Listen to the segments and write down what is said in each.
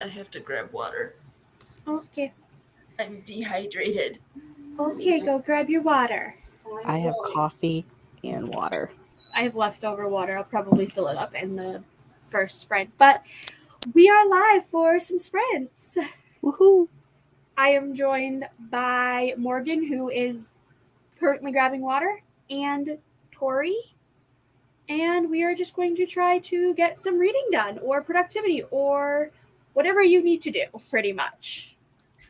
I have to grab water. Okay. I'm dehydrated. Okay, go grab your water. I have coffee and water. I have leftover water. I'll probably fill it up in the first sprint. But we are live for some sprints. Woohoo! I am joined by Morgan, who is currently grabbing water, and Tori. And we are just going to try to get some reading done, or productivity, or whatever you need to do, pretty much.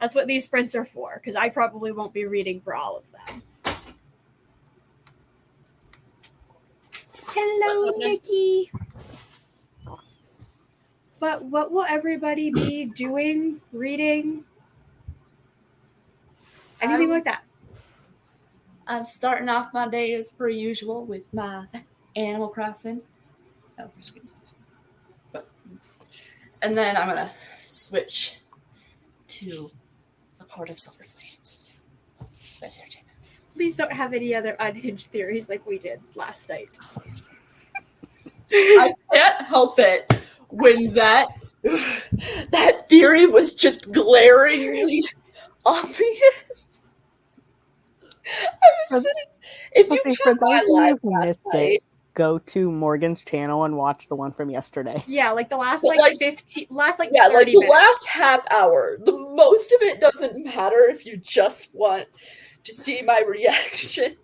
That's what these sprints are for, because I probably won't be reading for all of them. Hello, Nikki. But what will everybody be doing, reading, anything like that? I'm starting off my day as per usual with my Animal Crossing. Oh, my screen's off. And then I'm going to switch to A Court of Silver Flames by Sarah J. Maas. Please don't have any other unhinged theories like we did last night. I can't help it when that theory was just glaringly obvious. I was sitting. If you for caught my those of live you who last missed night, it, go to Morgan's channel and watch the one from yesterday. Yeah, like the last But, 15, last 30 the minutes. last half hour. The most of it doesn't matter if you just want to see my reaction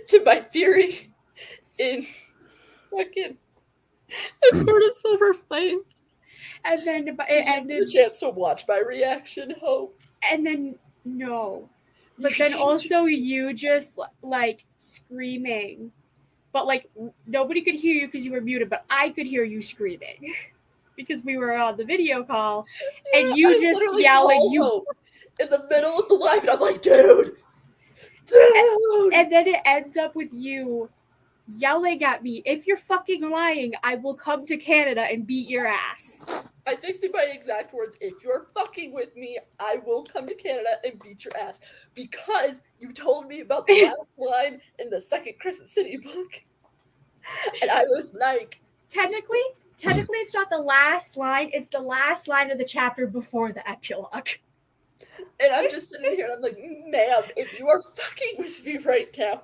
to my theory in fucking A Court of Silver Flames. And then it ended. The chance to watch my reaction, Hope. And then no, but then also you just like screaming, but like nobody could hear you because you were muted, but I could hear you screaming because we were on the video call, and you just yelling you in the middle of the live, and I'm like, dude. And then it ends up with you yelling at me, if you're fucking lying, I will come to Canada and beat your ass. I think that my exact words, if you're fucking with me, I will come to Canada and beat your ass. Because you told me about the last line in the second Crescent City book. And I was like... Technically, it's not the last line. It's the last line of the chapter before the epilogue. And I'm just sitting here and I'm like, ma'am, if you are fucking with me right now.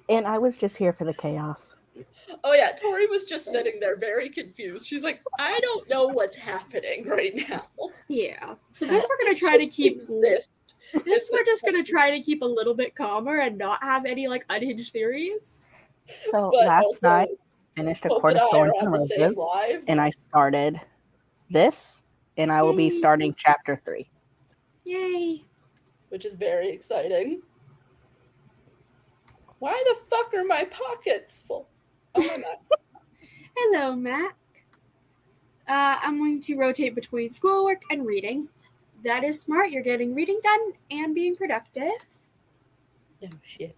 And I was just here for the chaos. Oh yeah, Tori was just sitting there very confused. She's like, I don't know what's happening right now. Yeah. So this we're going to try to keep... This we're just going to try to keep a little bit calmer and not have any like unhinged theories. So last night, I finished A Court of Thorns and Roses, and I started this, and I will be starting chapter 3. Yay. Which is very exciting. Why the fuck are my pockets full? Oh, my God. Hello, Mac. I'm going to rotate between schoolwork and reading. That is smart. You're getting reading done and being productive. Oh, shit.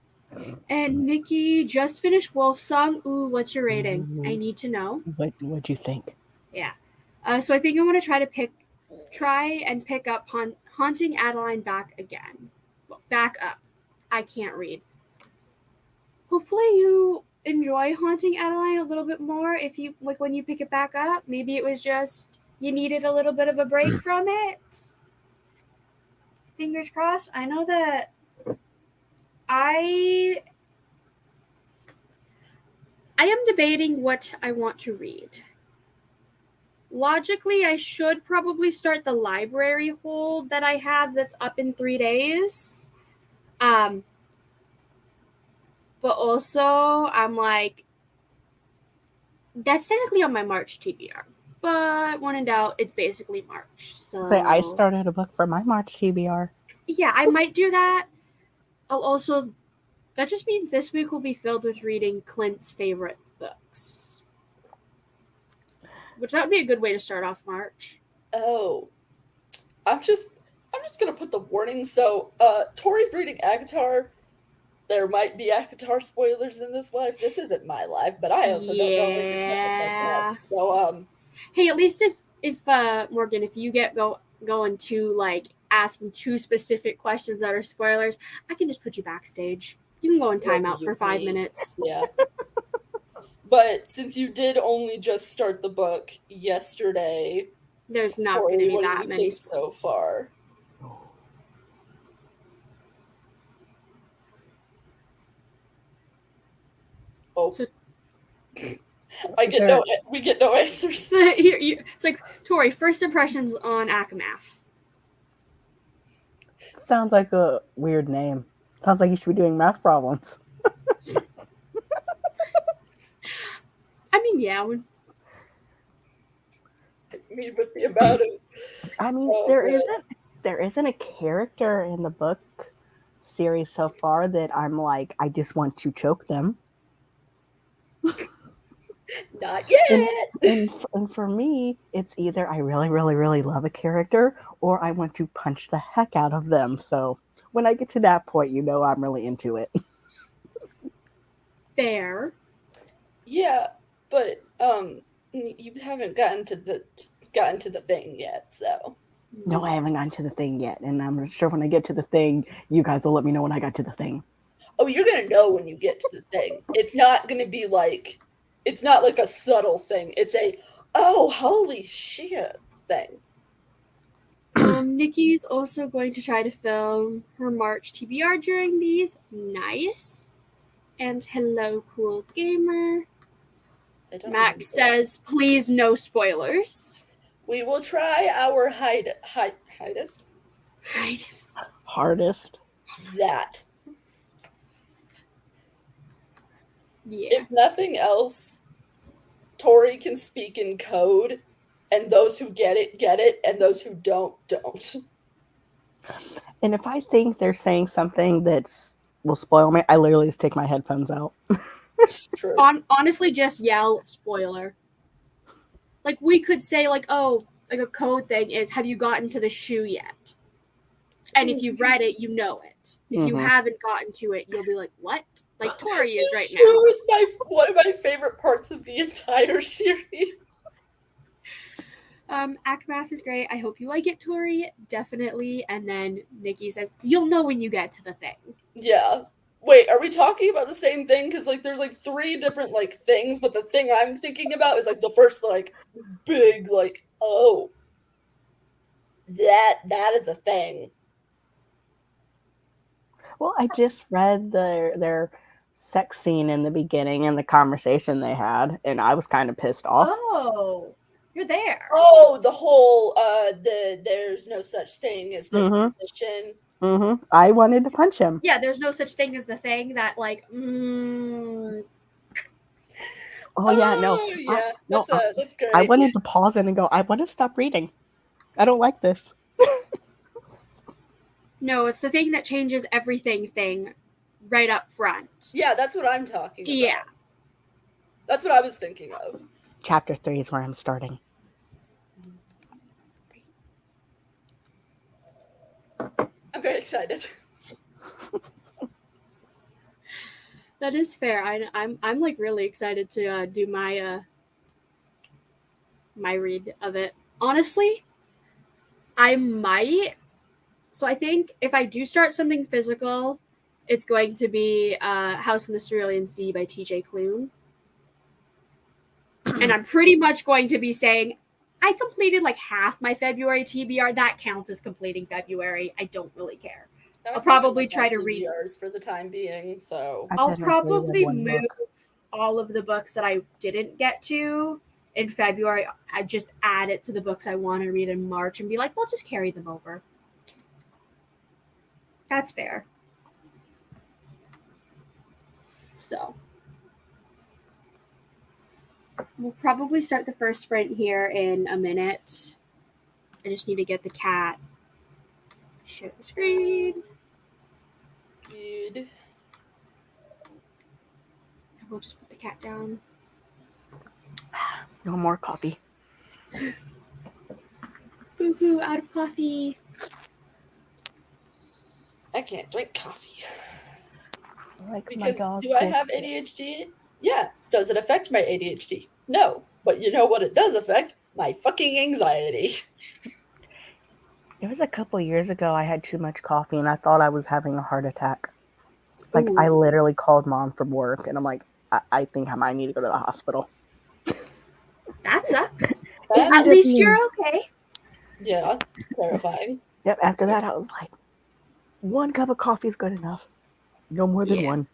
And Nikki just finished Wolfsong. Ooh, what's your rating? I need to know. What'd you think? Yeah. So I think I'm going to try and pick up Haunting Adeline back again. Back up. I can't read. Hopefully you enjoy Haunting Adeline a little bit more if you like when you pick it back up. Maybe it was just you needed a little bit of a break from it. Fingers crossed. I know that I am debating what I want to read. Logically, I should probably start the library hold that I have that's up in 3 days. But also, I'm like, that's technically on my March TBR. But when in doubt, it's basically March. So I started a book for my March TBR. Yeah, I might do that. I'll also, that just means this week will be filled with reading Clint's favorite books. Which that would be a good way to start off March. Oh. I'm just going to put the warning. So, Tori's reading ACOTAR. There might be ACOTAR spoilers in this life. This isn't my life, but I also don't know if there's nothing like that. So, hey, at least if Morgan, if you get going to like asking 2 specific questions that are spoilers, I can just put you backstage. You can go in timeout for 5 minutes. Yeah. But since you did only just start the book yesterday, There's not Tori, going to be what do that you many think so far? Oh, So- we get no answers. It's like, Tori, first impressions on Akamath. Sounds like a weird name. Sounds like you should be doing math problems. I mean, yeah. But the amount of I mean, there isn't a character in the book series so far that I'm like, I just want to choke them. Not yet. And for me, it's either I really, really, really love a character or I want to punch the heck out of them. So when I get to that point, I'm really into it. Fair. Yeah, but you haven't gotten to the thing yet, so. No, I haven't gotten to the thing yet, and I'm sure when I get to the thing, you guys will let me know when I got to the thing. Oh, you're gonna know when you get to the thing. It's not gonna be like, it's not like a subtle thing. It's a, oh, holy shit thing. Nikki's also going to try to film her March TBR during these. Nice. And hello, cool gamer. Max says, please no spoilers. We will try our hardest. That. Yeah. If nothing else, Tori can speak in code, and those who get it, and those who don't. And if I think they're saying something will spoil me, I literally just take my headphones out. It's true. Honestly, just yell spoiler. Like, we could say, like, oh, like a code thing is, have you gotten to the shoe yet? And if you've read it, you know it. If you haven't gotten to it, you'll be like, what? Like Tori is right now. Shoe is one of my favorite parts of the entire series. Akamath is great. I hope you like it, Tori. Definitely. And then Nikki says, you'll know when you get to the thing. Yeah. Wait, are we talking about the same thing? Because like there's like 3 different like things, but the thing I'm thinking about is like the first like big like, oh, that is a thing. Well, I just read their sex scene in the beginning and the conversation they had, and I was kind of pissed off. Oh, you're there. Oh, the whole there's no such thing as this position. I wanted to punch him. Yeah, there's no such thing as the thing that like. Oh yeah, no. Yeah, that's great. I wanted to pause it and go, I want to stop reading. I don't like this. No, it's the thing that changes everything thing right up front. Yeah, that's what I'm talking about. Yeah. That's what I was thinking of. Chapter 3 is where I'm starting. I'm very excited. That is fair. I'm like really excited to do my my read of it. Honestly, I might. So I think if I do start something physical, it's going to be House in the Cerulean Sea by T.J. Klune. And I'm pretty much going to be saying, I completed like half my February TBR. That counts as completing February. I don't really care. I'll probably try to read TBRs for the time being. So I'll probably move all of the books that I didn't get to in February. I just add it to the books I want to read in March and be like, we'll just carry them over. That's fair. So we'll probably start the first sprint here in a minute. I just need to get the cat. Share the screen. Good. We'll just put the cat down. No more coffee. Boo-hoo, out of coffee. I can't drink coffee. Because do I have ADHD? Yeah. Does it affect my ADHD? No. But you know what it does affect? My fucking anxiety. It was a couple years ago I had too much coffee and I thought I was having a heart attack. Like, I literally called mom from work and I'm like, I think I might need to go to the hospital. That sucks. At least you're okay. Yeah, terrifying. Yep. After that, I was like, one cup of coffee is good enough. No more than Yeah. one.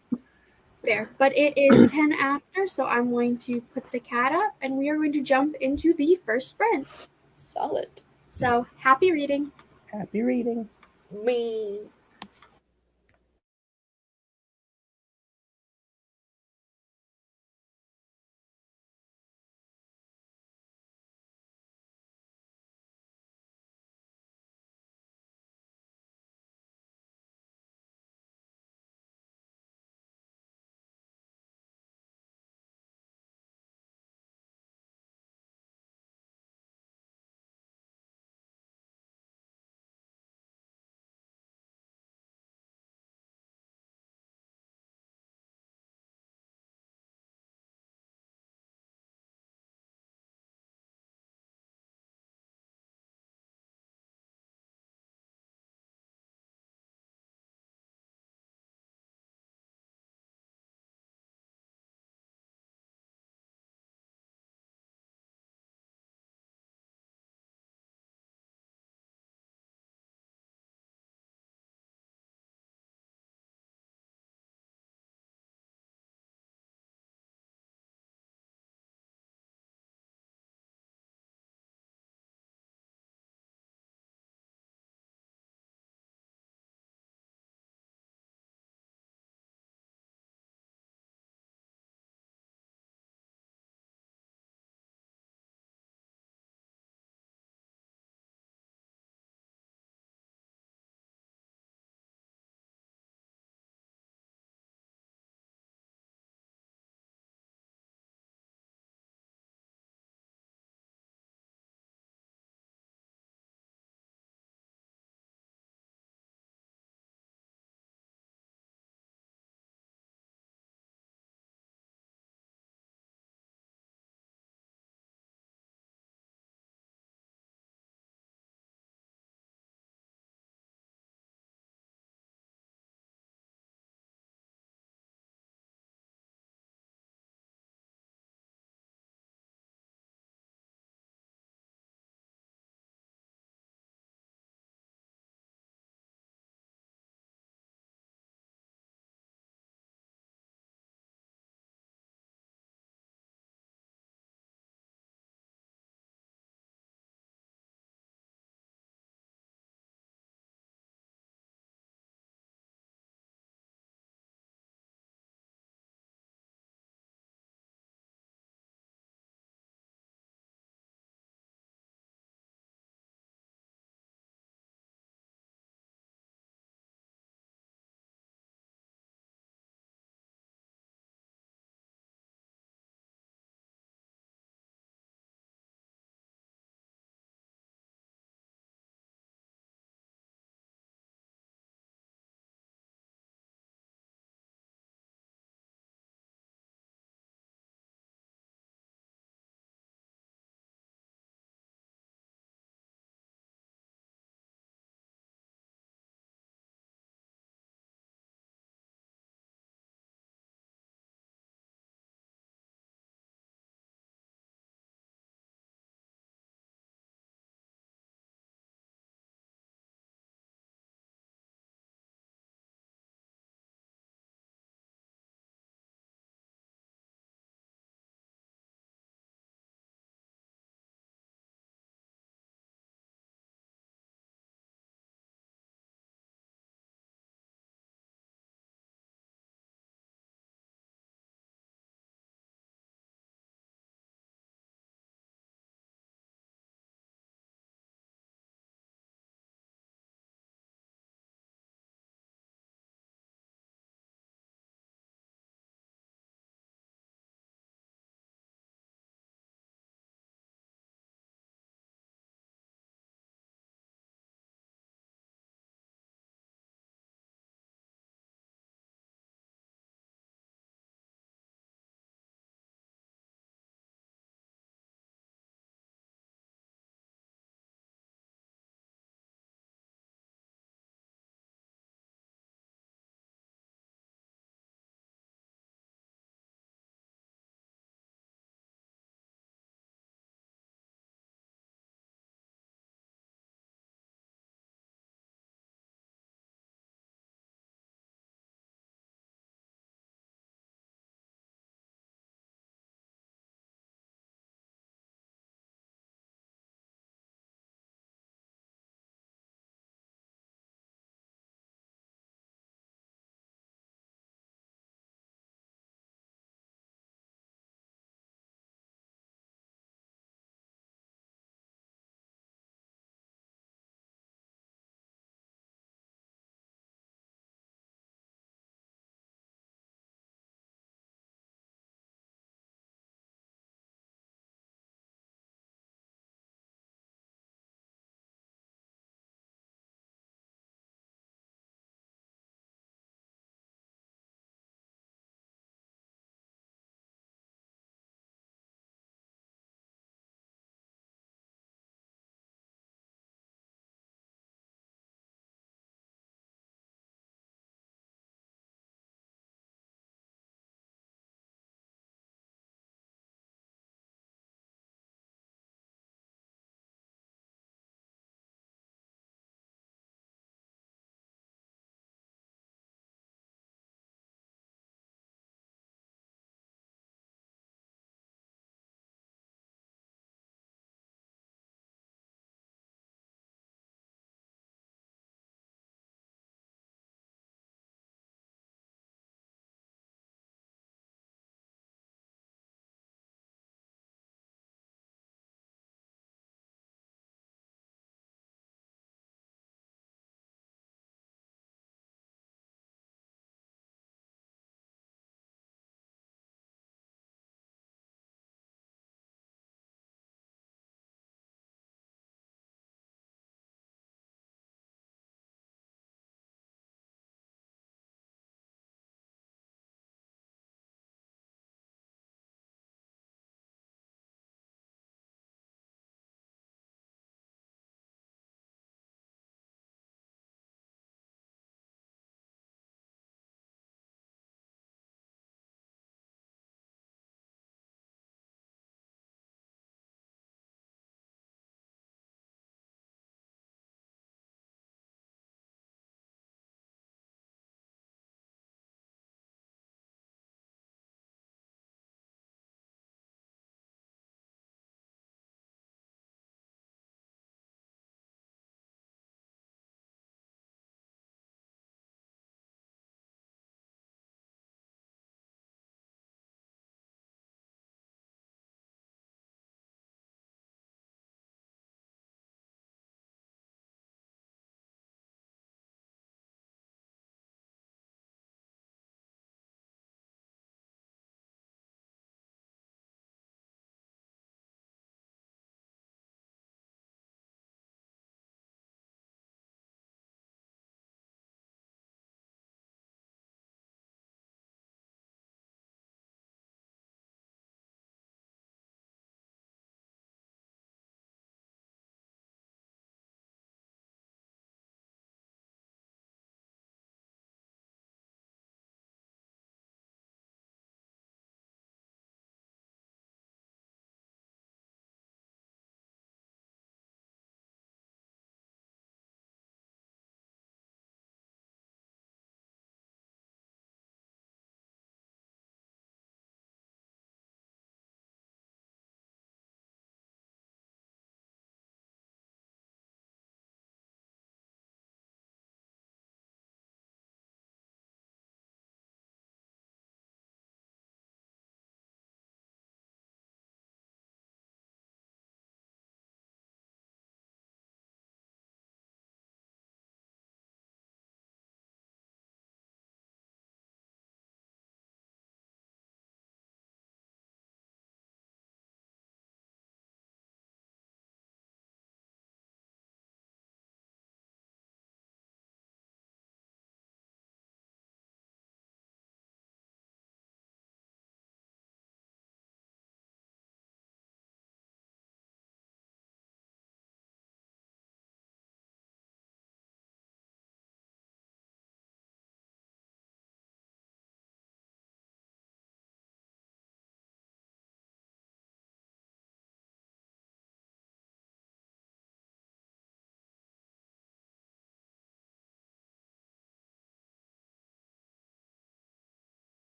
Fair. But it is 10 after, so I'm going to put the cat up and we are going to jump into the first sprint. Solid. So happy reading. Happy reading. Me.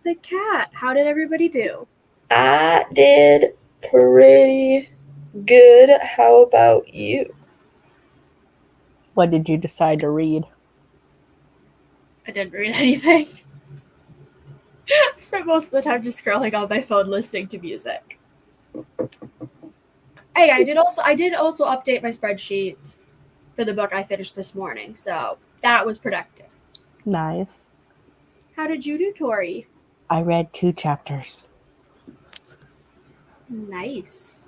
the cat. How did everybody do? I did pretty good. How about you? What did you decide to read? I didn't read anything. I spent most of the time just scrolling on my phone listening to music. Hey, I did also update my spreadsheet for the book I finished this morning, so that was productive. Nice. How did you do, Tori? I read 2 chapters. Nice.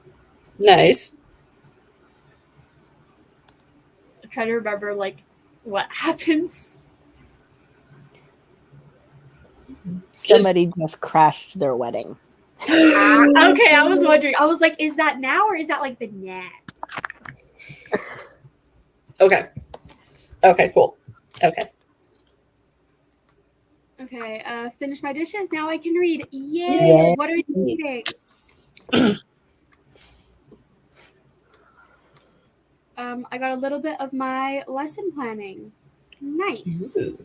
Nice. I'm trying to remember what happens. Somebody just crashed their wedding. Okay, I was wondering. I was like, is that now or is that like the next? Okay. Okay, cool. Okay. Okay, finish my dishes. Now I can read. Yay! Yay. What are you reading? I got a little bit of my lesson planning. Nice. Ooh.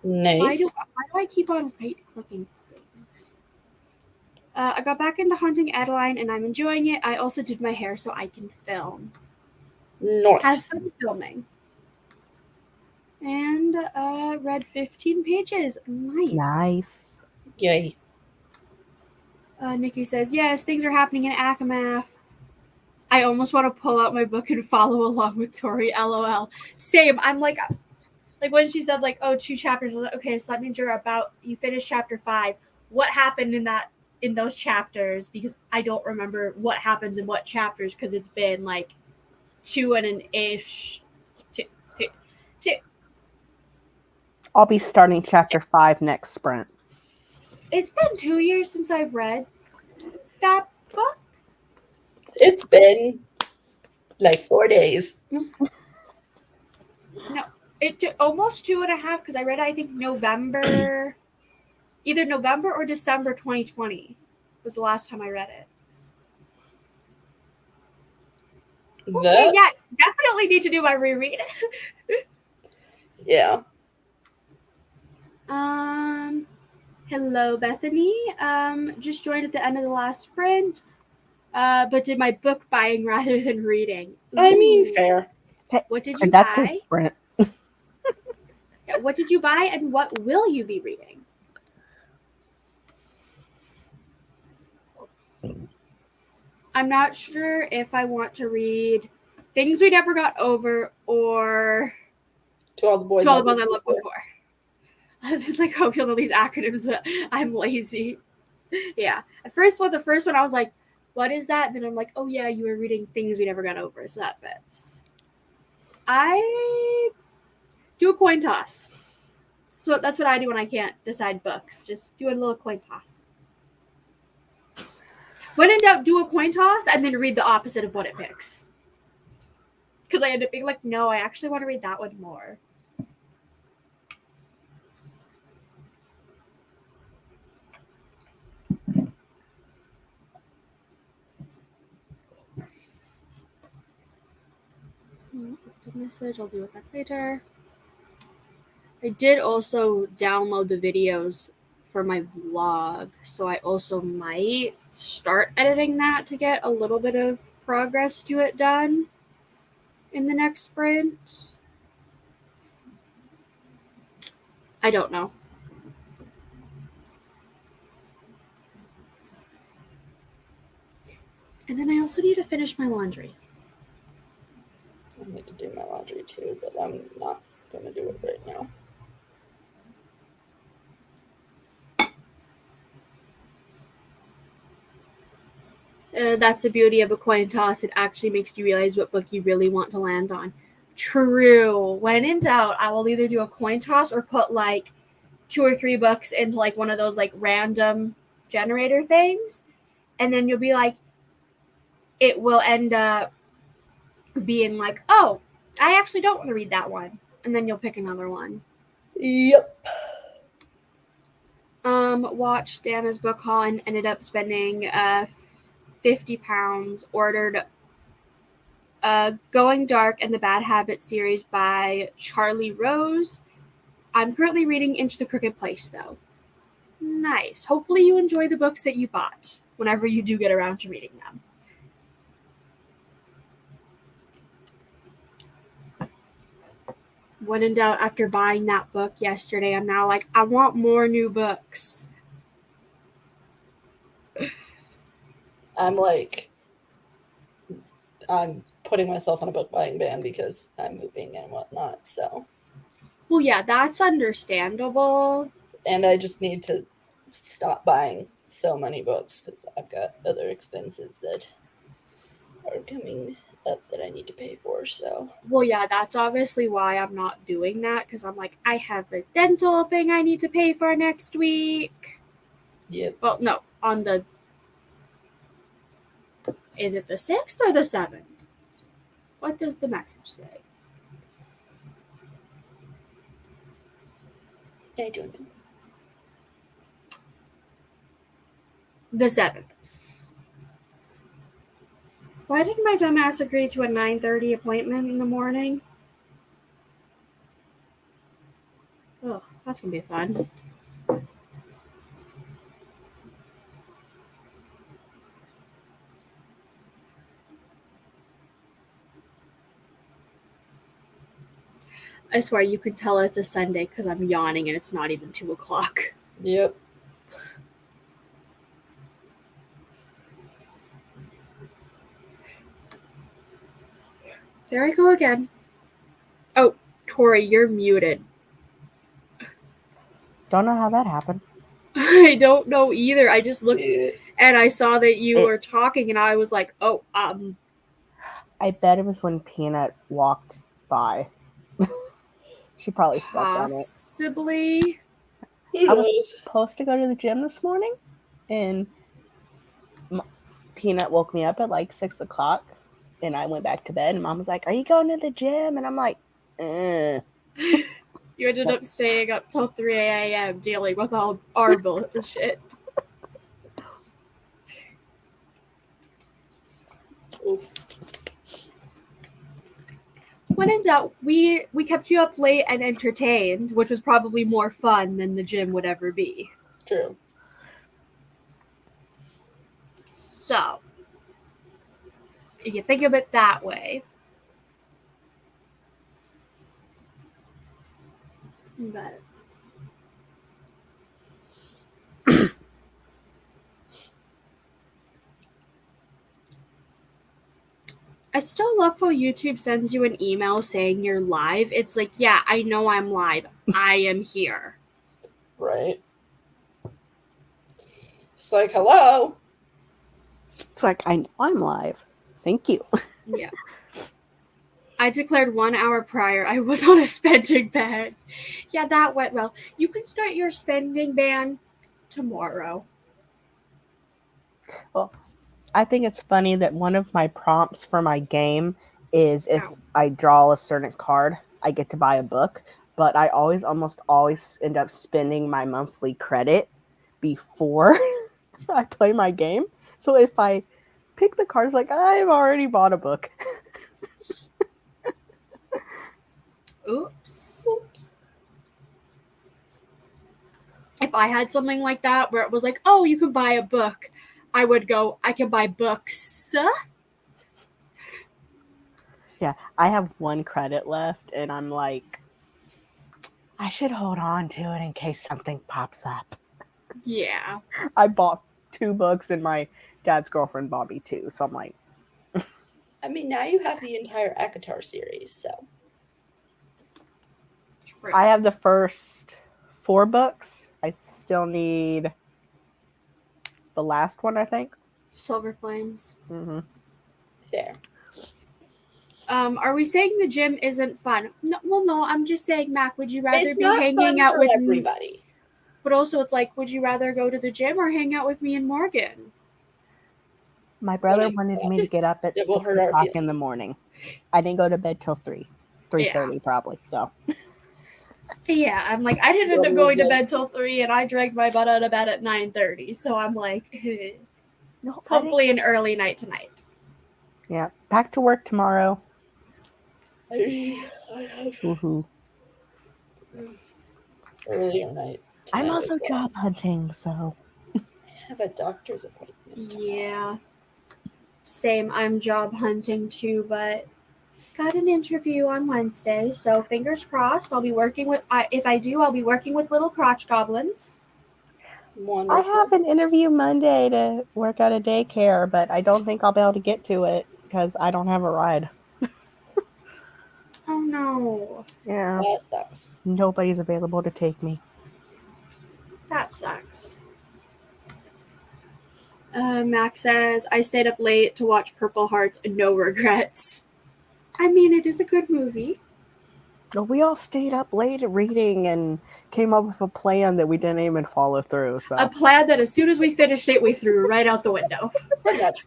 Nice. Why do I keep on right-clicking things? I got back into Haunting Adeline and I'm enjoying it. I also did my hair so I can film. Nice. Have fun filming. And read 15 pages. Nice. Yay. Nikki says, yes, things are happening in Akamath. I almost want to pull out my book and follow along with Tori, LOL. Same. I'm like when she said 2 chapters, I was like, okay, so that means you finished chapter 5. What happened in those chapters? Because I don't remember what happens in what chapters because it's been 2 and an ish. Two. I'll be starting chapter 5 next sprint. It's been 2 years since I've read that book. It's been 4 days. No, it took almost 2.5 because I read it, I think November, either November or December 2020 was the last time I read it. Okay, yeah, definitely need to do my reread. Yeah. Hello, Bethany. Just joined at the end of the last sprint, but did my book buying rather than reading. I mean, Ooh. fair. What did you Productive buy? sprint. Yeah, what did you buy, and what will you be reading? I'm not sure if I want to read Things We Never Got Over or To All the Boys I Loved Before. It's like, hope you'll know these acronyms, but I'm lazy. Yeah. At first, the first one, I was like, what is that? And then I'm like, oh yeah, you were reading Things We Never Got Over, so that fits. I do a coin toss. So that's what I do when I can't decide books. Just do a little coin toss. When in doubt, do a coin toss and then read the opposite of what it picks. Because I end up being like, no, I actually want to read that one more. Message, I'll deal with that later. I did also download the videos for my vlog, so I also might start editing that to get a little bit of progress to it done in the next sprint. I don't know. And then I also need to finish my laundry. I need to do my laundry too, but I'm not going to do it right now. That's the beauty of a coin toss. It actually makes you realize what book you really want to land on. True. When in doubt, I will either do a coin toss or put 2 or 3 books into one of those random generator things. And then you'll be it will end up being oh, I actually don't want to read that one. And then you'll pick another one. Yep. Watched Dana's book haul and ended up spending £50. Ordered Going Dark and the Bad Habit series by Charlie Rose. I'm currently reading Into the Crooked Place, though. nice. Hopefully you enjoy the books that you bought whenever you do get around to reading them. When in doubt, after buying that book yesterday, I'm now like, I want more new books. I'm putting myself on a book buying ban because I'm moving and whatnot. So, Well, yeah, that's understandable. and I just need to stop buying so many books because I've got other expenses that are coming up that I need to pay for. So, Well, yeah, that's obviously why I'm not doing that, because I'm like, I have a dental thing I need to pay for next week. yep. Well, no, on the... Is it the 6th or the 7th? What does the message say? I don't know. The 7th. Why did my dumbass agree to a 9:30 appointment in the morning? Ugh, that's gonna be fun. I swear you could tell it's a Sunday because I'm yawning and it's not even 2 o'clock. Yep. There I go again. Oh, Tori, you're muted. Don't know how that happened. I don't know either. I just looked Yeah. and I saw that you were talking and I was like, oh, I bet it was when Peanut walked by. She probably stepped on it. possibly. Who I was knows? supposed to go to the gym this morning, and Peanut woke me up at like 6 o'clock, and I went back to bed, and Mom was like, "Are you going to the gym?" And I'm like, You ended up staying up till 3 a.m. dealing with all our bullshit. Oof. When in doubt, we kept you up late and entertained, which was probably more fun than the gym would ever be. True. So, if you think of it that way. But I still love how YouTube sends you an email saying you're live. It's like, yeah, I know I'm live. I am here. Right. It's like, hello. It's like, I know I'm live. Thank you. Yeah. I declared 1 hour prior I was on a spending ban. Yeah, that went well. You can start your spending ban tomorrow. Well, I think it's funny that one of my prompts for my game is if I draw a certain card, I get to buy a book. But I almost always end up spending my monthly credit before I play my game. So if I pick the cards, like, I've already bought a book. Oops. If I had something like that where it was like, oh, you can buy a book, I would go, I can buy books. Yeah, I have 1 credit left, and I'm like, I should hold on to it in case something pops up. Yeah. I bought 2 books, and my dad's girlfriend bought me 2, so I'm like, I mean, now you have the entire ACOTAR series, so. I have the first 4 books. I still need the last one, I think. Silver Flames. Mm-hmm. Fair. Are we saying the gym isn't fun? No, well, no. I'm just saying, Mac. Would you rather It's be not hanging fun out for with everybody. But also, it's like, would you rather go to the gym or hang out with me and Morgan? My brother Right. wanted me to get up at It will 6 hurt our o'clock in feelings. the morning. I didn't go to bed till 3:30 probably. So Yeah, I'm like, I didn't end up going to bed till 3, and I dragged my butt out of bed at 9:30. So I'm like, no, hopefully an early night tonight. Yeah, back to work tomorrow. I have Woohoo! earlier night I'm tonight also as well. job hunting, so I have a doctor's appointment tomorrow. Yeah. Same. I'm job hunting too, but got an interview on Wednesday, so fingers crossed. I'll be working with. If I do, I'll be working with little crotch goblins. Wonderful. I have an interview Monday to work at a daycare, but I don't think I'll be able to get to it because I don't have a ride. Oh no, Yeah, That sucks. nobody's available to take me. that sucks. Max says I stayed up late to watch Purple Hearts. No regrets. I mean, it is a good movie. Well, we all stayed up late reading and came up with a plan that we didn't even follow through. So, A plan that as soon as we finished it, we threw right out the window. Pretty much.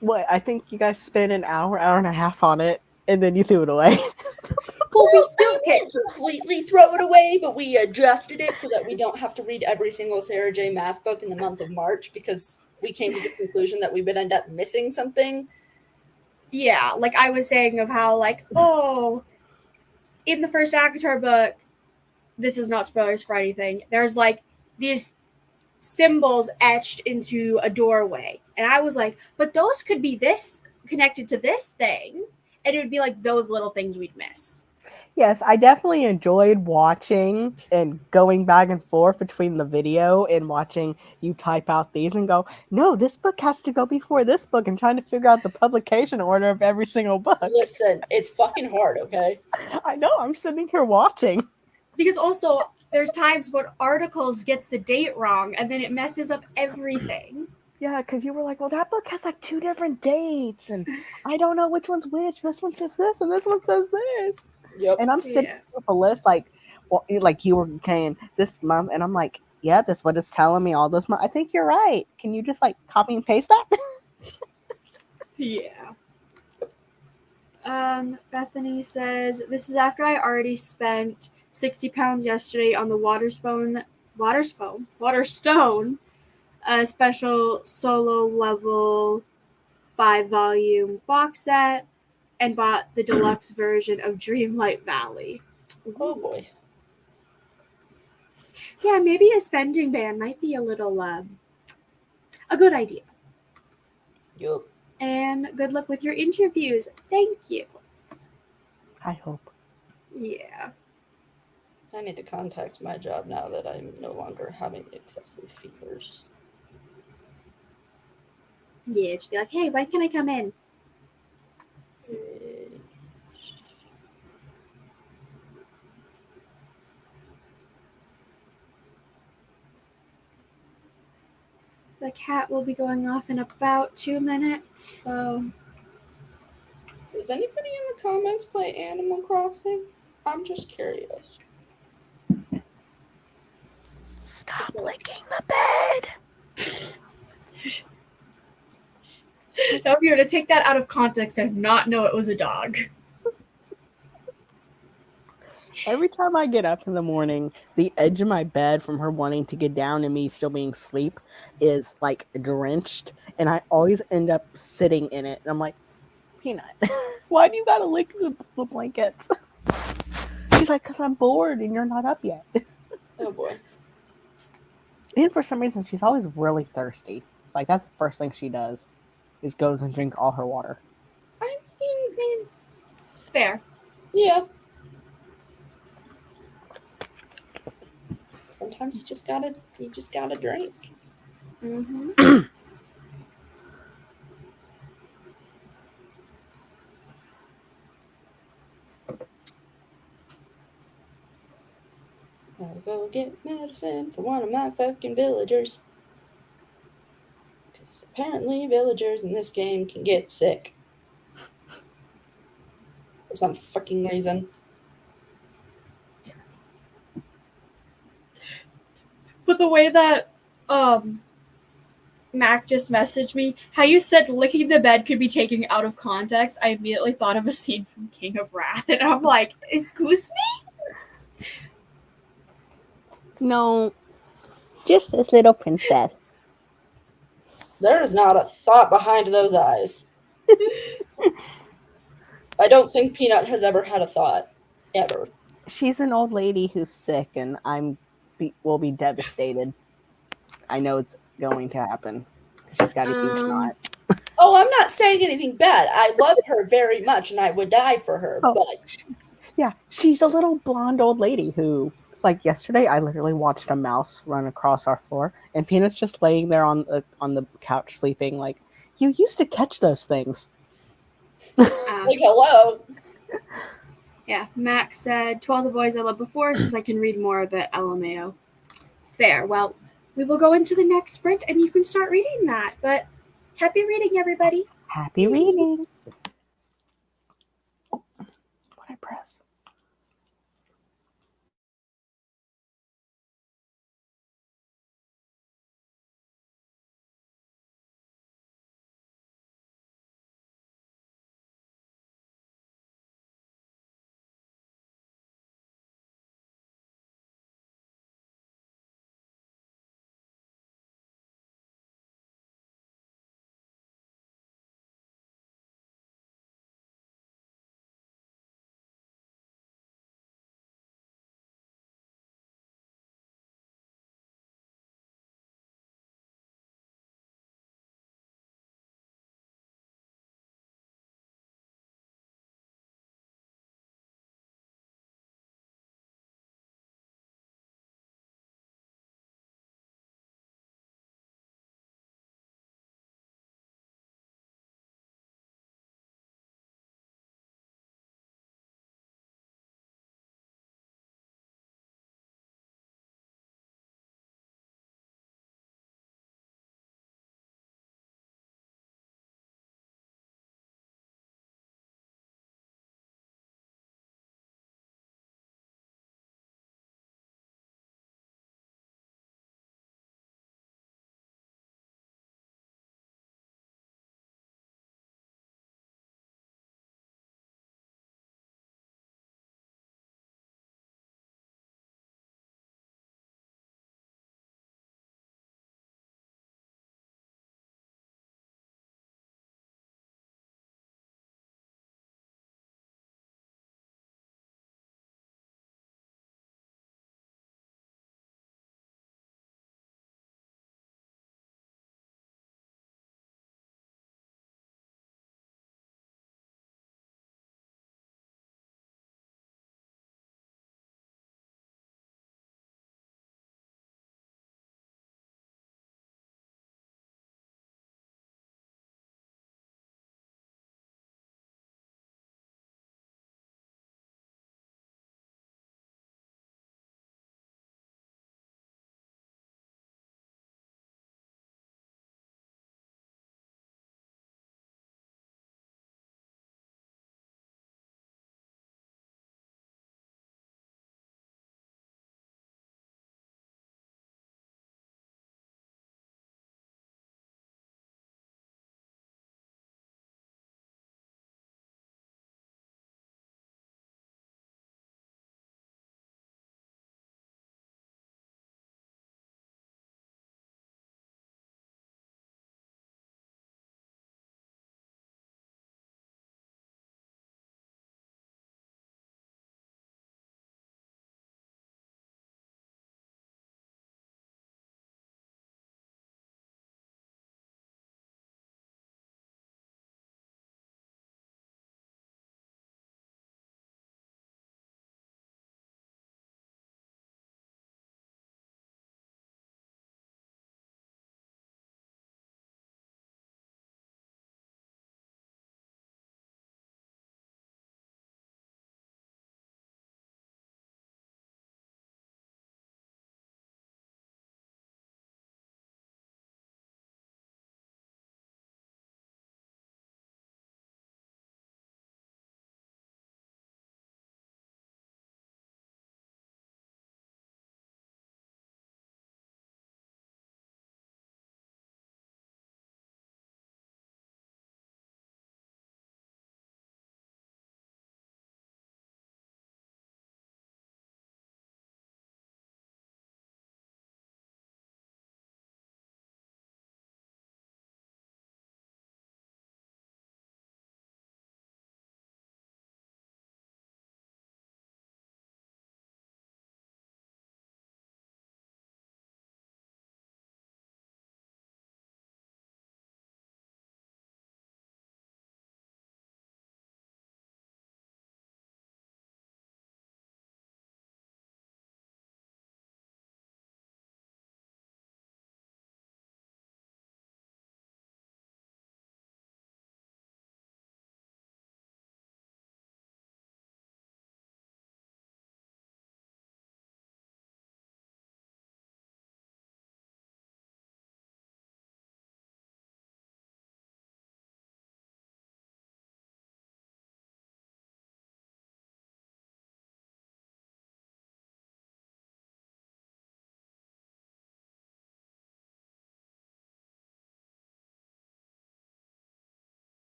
what? I think you guys spent an hour and a half on it, and then you threw it away. Well, we still We didn't completely throw it away, but we adjusted it so that we don't have to read every single Sarah J. Maas book in the month of March because we came to the conclusion that we would end up missing something. Yeah, like I was saying of how in the first ACOTAR book, this is not spoilers for anything, there's these symbols etched into a doorway. And I was like, but those could be this connected to this thing. And it would be like those little things we'd miss. Yes, I definitely enjoyed watching and going back and forth between the video and watching you type out these and go, no, this book has to go before this book, and trying to figure out the publication order of every single book. Listen, it's fucking hard, okay? I know, I'm sitting here watching. Because also, there's times when articles gets the date wrong and then it messes up everything. Yeah, because you were like, well, that book has like 2 different dates, and I don't know which one's which. This one says this, and this one says this. Yep. And I'm sitting Yeah. with a list like you were saying this month, and I'm like, yeah, this what it's telling me all this month. I think you're right. Can you just like copy and paste that? Yeah. Bethany says, this is after I already spent 60 pounds yesterday on the Waterstone, a special solo level 5-volume box set, and bought the deluxe version of Dreamlight Valley. Oh boy. Yeah, maybe a spending ban might be a little a good idea. Yep. And good luck with your interviews. Thank you. I hope. Yeah. I need to contact my job now that I'm no longer having excessive fevers. Yeah, just be like, hey, when can I come in? The cat will be going off in about 2 minutes, so Does anybody in the comments play Animal Crossing? I'm just curious. Stop licking the bed. now if you were to take that out of context and not know it was a dog. Every time I get up in the morning, the edge of my bed from her wanting to get down and me still being asleep is like drenched, and I always end up sitting in it. And I'm like, Peanut, why do you gotta lick the blankets? She's like, because I'm bored and you're not up yet. Oh boy. And for some reason, she's always really thirsty. It's like that's the first thing she does is goes and drink all her water. I mean, Fair. yeah. Sometimes you just gotta drink. Mm-hmm. Gotta go get medicine for one of my fucking villagers. Because apparently villagers in this game can get sick. For some fucking reason. But the way that Mac just messaged me, how you said licking the bed could be taken out of context, I immediately thought of a scene from King of Wrath, and I'm like, excuse me? No, just this little princess. There is not a thought behind those eyes. I don't think Peanut has ever had a thought. Ever. she's an old lady who's sick, and will be devastated. I know it's going to happen. She's got a huge knot. Oh, I'm not saying anything bad. I love her very much, and I would die for her. Oh, But yeah, she's a little blonde old lady who, like yesterday, I literally watched a mouse run across our floor, and Peanut's just laying there on the couch sleeping. Like, you used to catch those things. like, hello. Yeah, Max said, "To all the boys I loved before, since I can read more of it, LMAO." Fair. Well, we will go into the next sprint, and you can start reading that. But happy reading, everybody. Happy reading. Oh, what I press?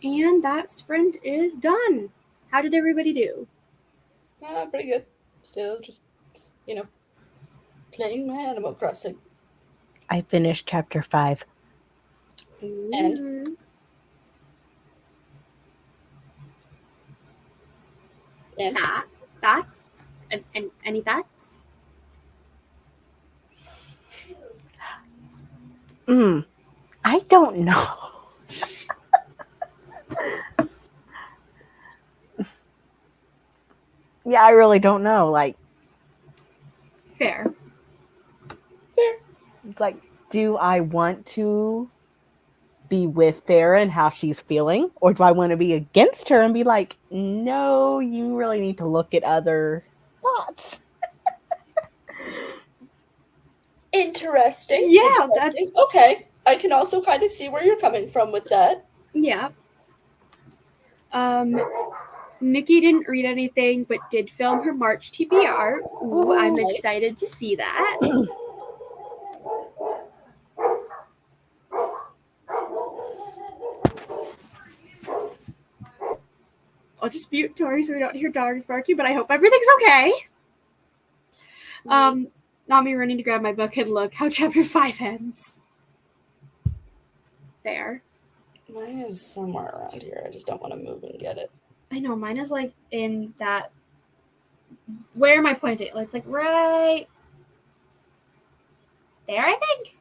And that sprint is done. How did everybody do? Pretty good. Still just, playing my Animal Crossing. I finished chapter 5. And? Ooh. And? Thoughts? And any thoughts? I don't know. Yeah, I really don't know. Like, Fair. like, do I want to be with Farah and how she's feeling? Or do I want to be against her and be like, no, you really need to look at other thoughts? Interesting. Yeah, Interesting. Okay. I can also kind of see where you're coming from with that. Yeah. Nikki didn't read anything, but did film her March TBR. Ooh, I'm Nice. excited to see that. I'll just mute Tori so we don't hear dogs barking, but I hope everything's okay. Not me running to grab my book and look how chapter 5 ends. There. Mine is somewhere around here. I just don't want to move and get it. I know, mine is like in that. Where am I pointing? It's like right there, I think.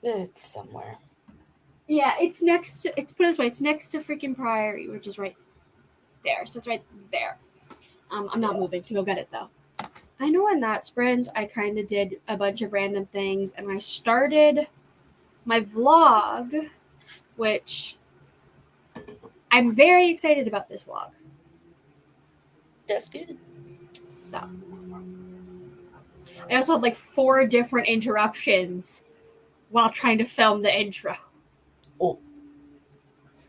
It's somewhere. Yeah, it's next to. It's put this way. It's next to freaking Priory, which is right there. So it's right there. I'm not moving to go get it though. I know in that sprint, I kind of did a bunch of random things, and I started my vlog, which I'm very excited about this vlog. That's good. So I also had like 4 different interruptions while trying to film the intro. Oh.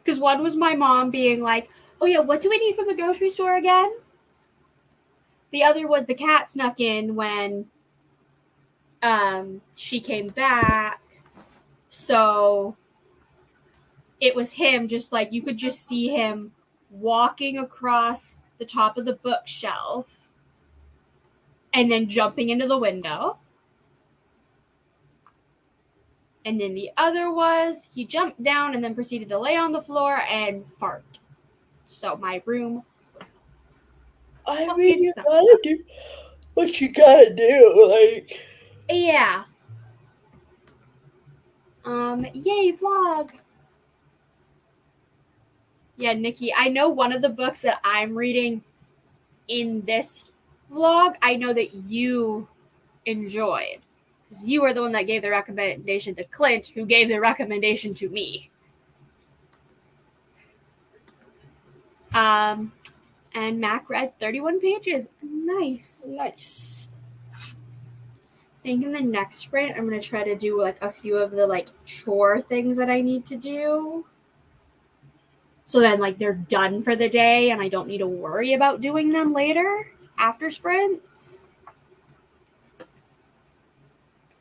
Because one was my mom being like, oh yeah, what do we need from the grocery store again? The other was the cat snuck in when she came back. So it was him, just like you could just see him walking across the top of the bookshelf and then jumping into the window. And then the other was he jumped down and then proceeded to lay on the floor and fart. So my room was I fucking mean, you stuff. gotta do what you gotta do. Like, Yeah. Yay, vlog. Yeah, Nikki, I know one of the books that I'm reading in this vlog, I know that you enjoyed. Because you were the one that gave the recommendation to Clint, who gave the recommendation to me. And Mac read 31 pages. Nice. nice. I think in the next sprint, I'm going to try to do like a few of the like chore things that I need to do. So then like they're done for the day and I don't need to worry about doing them later after sprints.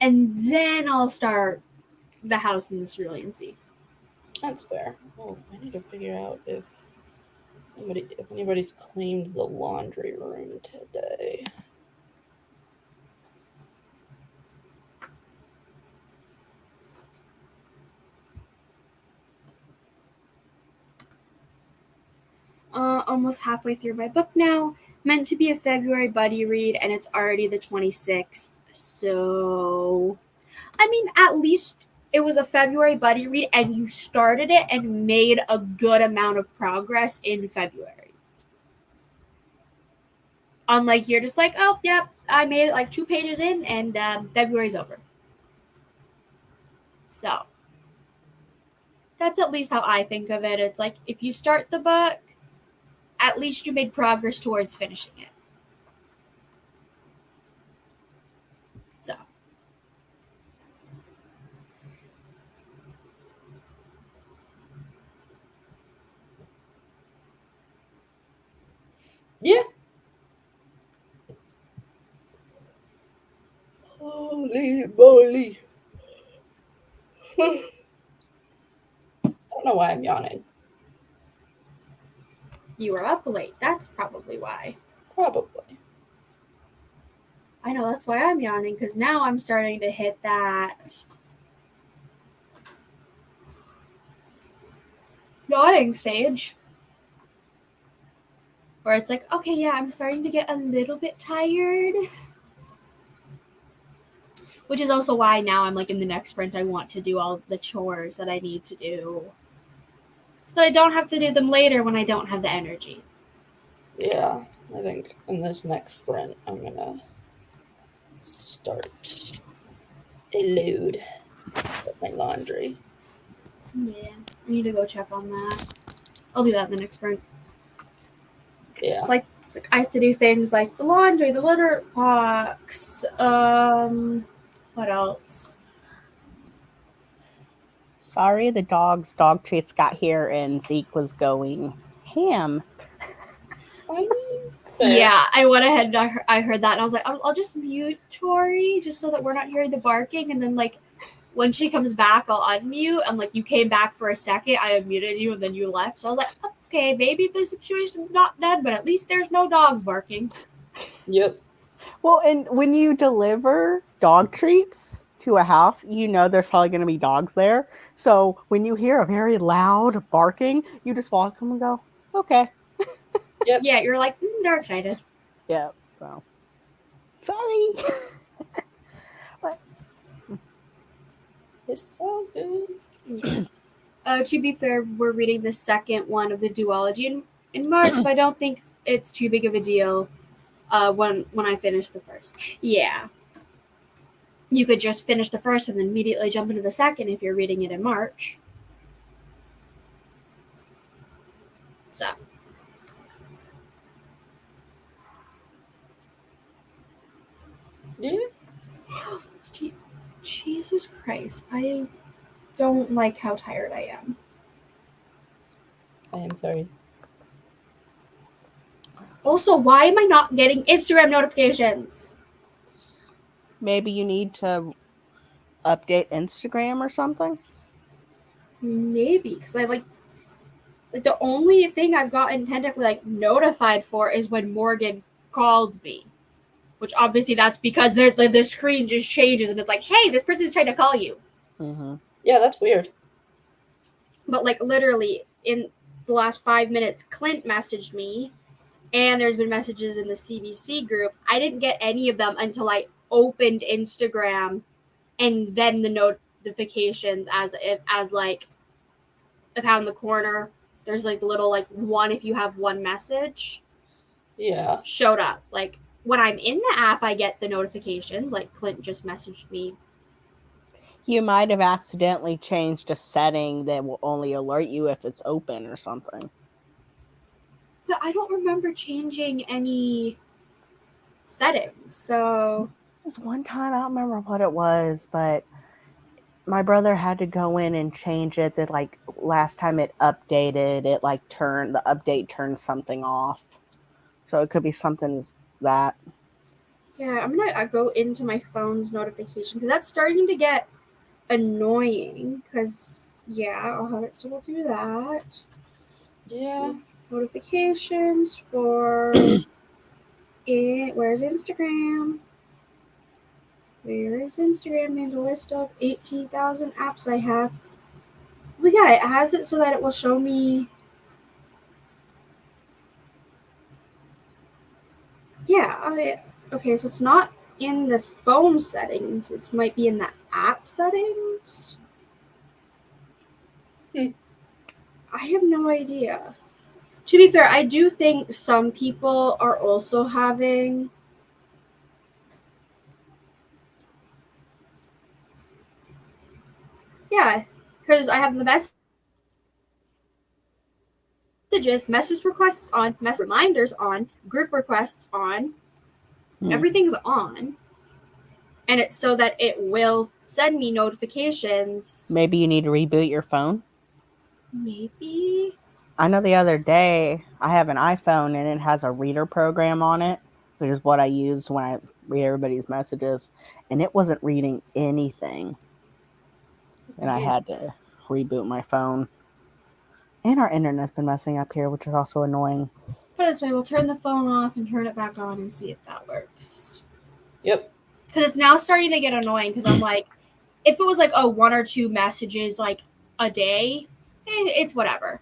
And then I'll start the house in the Cerulean Sea. That's fair. Oh, I need to figure out if anybody's claimed the laundry room today. Almost halfway through my book now. Meant to be a February buddy read, and it's already the 26th. So, I mean, at least it was a February buddy read, and you started it and made a good amount of progress in February. Unlike you're just like, oh, yep, I made it like 2 pages in, and February's over. So, that's at least how I think of it. It's like, if you start the book, at least you made progress towards finishing it. So. Yeah. Holy moly. I don't know why I'm yawning. You were up late. That's probably why. Probably. I know, that's why I'm yawning, because now I'm starting to hit that yawning stage. Where it's like, okay, yeah, I'm starting to get a little bit tired. Which is also why now I'm like in the next sprint, I want to do all the chores that I need to do. So that I don't have to do them later when I don't have the energy. Yeah, I think in this next sprint, I'm gonna start a load of my laundry. Yeah, I need to go check on that. I'll do that in the next sprint. Yeah. It's like I have to do things like the laundry, the litter box, what else? Sorry, the dog treats got here and Zeke was going ham. I mean, fair. Yeah, I went ahead and I heard that and I was like, I'll just mute Tori just so that we're not hearing the barking, and then like when she comes back, I'll unmute, and like you came back for a second, I unmuted you and then you left. So I was like, okay, maybe the situation's not dead, but at least there's no dogs barking. Yep. Well, and when you deliver dog treats to a house, you know there's probably going to be dogs there. So when you hear a very loud barking, you just walk them and go, okay. Yep. Yeah, you're like, they're excited. Yeah, so. Sorry. It's so good. To be fair, we're reading the second one of the duology in March, so I don't think it's too big of a deal when I finish the first. Yeah. You could just finish the first and then immediately jump into the second if you're reading it in March. So. Yeah. Jesus Christ. I don't like how tired I am. I am sorry. Also, why am I not getting Instagram notifications? Maybe you need to update Instagram or something? Maybe, because I like the only thing I've gotten technically like notified for is when Morgan called me. Which obviously that's because the screen just changes and it's like, hey, this person's trying to call you. Mm-hmm. Yeah, that's weird. But like literally in the last 5 minutes, Clint messaged me, and there's been messages in the CBC group. I didn't get any of them until I opened Instagram, and then the notifications as like if out in the corner there's like the little like one if you have one message. Yeah. Showed up. Like when I'm in the app, I get the notifications. Like Clint just messaged me. You might have accidentally changed a setting that will only alert you if it's open or something. But I don't remember changing any settings. So There's one time, I don't remember what it was, but my brother had to go in and change it. That like last time it updated, it like the update turned something off. So it could be something that. yeah, I'm gonna go into my phone's notification because that's starting to get annoying. Because yeah, I'll have it, so we'll do that. Yeah. Notifications for it. Where's Instagram? Where is Instagram in the list of 18,000 apps I have? Well, yeah, it has it so that it will show me. Yeah, okay, so it's not in the phone settings. It might be in the app settings. I have no idea. To be fair, I do think some people are also having. Yeah, because I have the message requests on, message reminders on, group requests on. Everything's on. And it's so that it will send me notifications. Maybe you need to reboot your phone. Maybe. I know the other day I have an iPhone and it has a reader program on it, which is what I use when I read everybody's messages, and it wasn't reading anything. And I had to reboot my phone. And our internet's been messing up here, which is also annoying. Put it this way, we'll turn the phone off and turn it back on and see if that works. Yep. Because it's now starting to get annoying because I'm like, if it was like, oh, 1 or 2 messages like a day, it's whatever.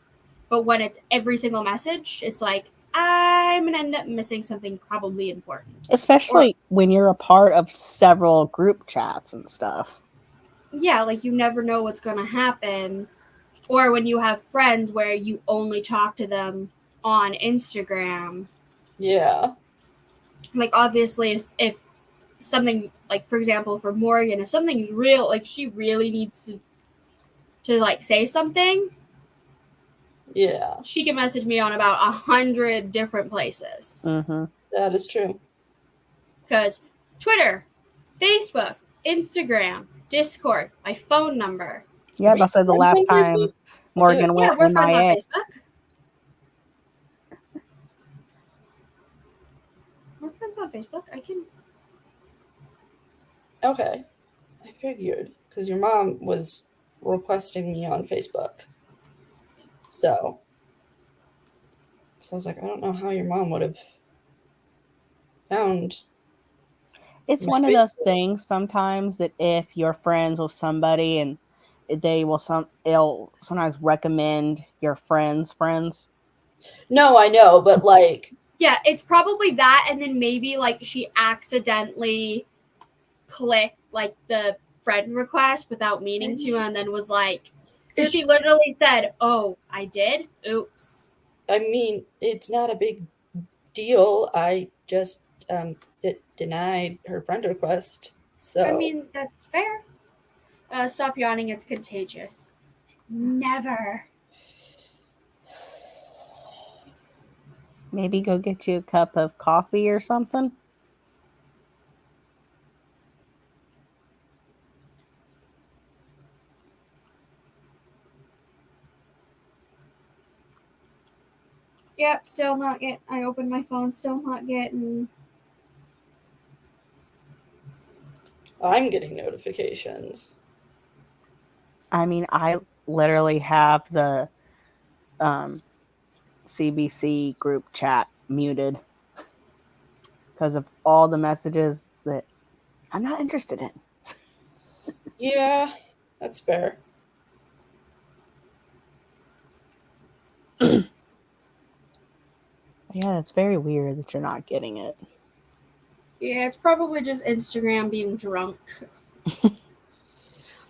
But when it's every single message, it's like, I'm going to end up missing something probably important. Especially when you're a part of several group chats and stuff. Yeah, like you never know what's going to happen. Or when you have friends where you only talk to them on Instagram. Yeah. Like, obviously, if something, like, for example, for Morgan, if something real, like, she really needs to like, say something, Yeah. she can message me on about 100 different places. Mm-hmm. That is true. Because Twitter, Facebook, Instagram, Discord, my phone number. Yeah, We I said the friends last on time Facebook? Morgan Yeah, went we're friends on MIA. Facebook. We're friends on Facebook. I can. Okay. I figured. Because your mom was requesting me on Facebook. So I was like, I don't know how your mom would have found It's my one of those Facebook. things sometimes that if you're friends with somebody and it'll sometimes recommend your friends. No, I know, but like, Yeah, it's probably that, and then maybe like she accidentally clicked like the friend request without meaning to, and then was like, because she literally said, "Oh, I did. Oops." I mean, it's not a big deal. I just denied her friend request. So I mean, that's fair. Stop yawning. It's contagious. Never. Maybe go get you a cup of coffee or something. Yep, still not getting. I opened my phone, still not getting. I'm getting notifications. I mean, I literally have the CBC group chat muted because of all the messages that I'm not interested in. Yeah, that's fair. Yeah, it's very weird that you're not getting it. Yeah, it's probably just Instagram being drunk.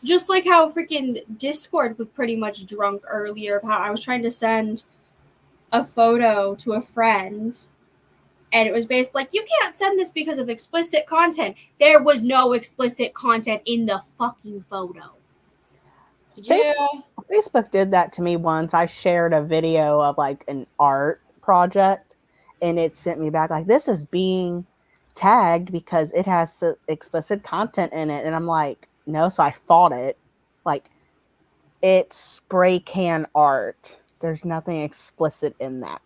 Just like how freaking Discord was pretty much drunk earlier. How I was trying to send a photo to a friend, and it was basically like, you can't send this because of explicit content. There was no explicit content in the fucking photo. Yeah. Facebook did that to me once. I shared a video of like an art project and it sent me back like, this is being tagged because it has explicit content in it. And I'm like, no. So I fought it. Like, it's spray can art. There's nothing explicit in that.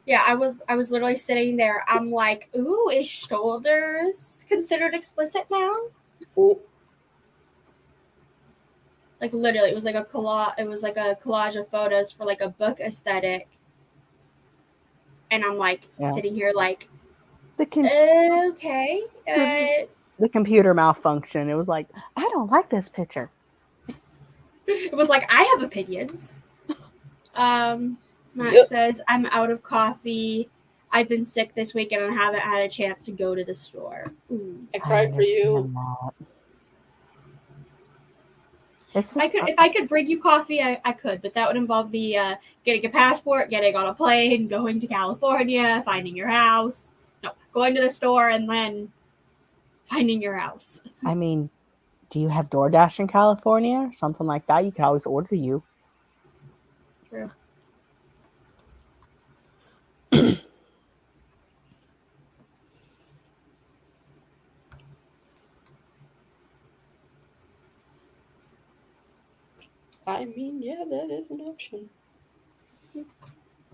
Yeah, I was literally sitting there. I'm like, ooh, is shoulders considered explicit now? Oh, Like literally, it was like a collage of photos for like a book aesthetic. And I'm like sitting here like, okay. The computer malfunction. It was like, I don't like this picture. It was like, I have opinions. Matt Yep. says, I'm out of coffee. I've been sick this week and I haven't had a chance to go to the store. Ooh. I cried for you. If I could bring you coffee, I could, but that would involve me getting a passport, getting on a plane, going to California, finding your house. No, going to the store and then finding your house. I mean, do you have DoorDash in California or something like that? You could always order you. True. I mean, yeah, that is an option.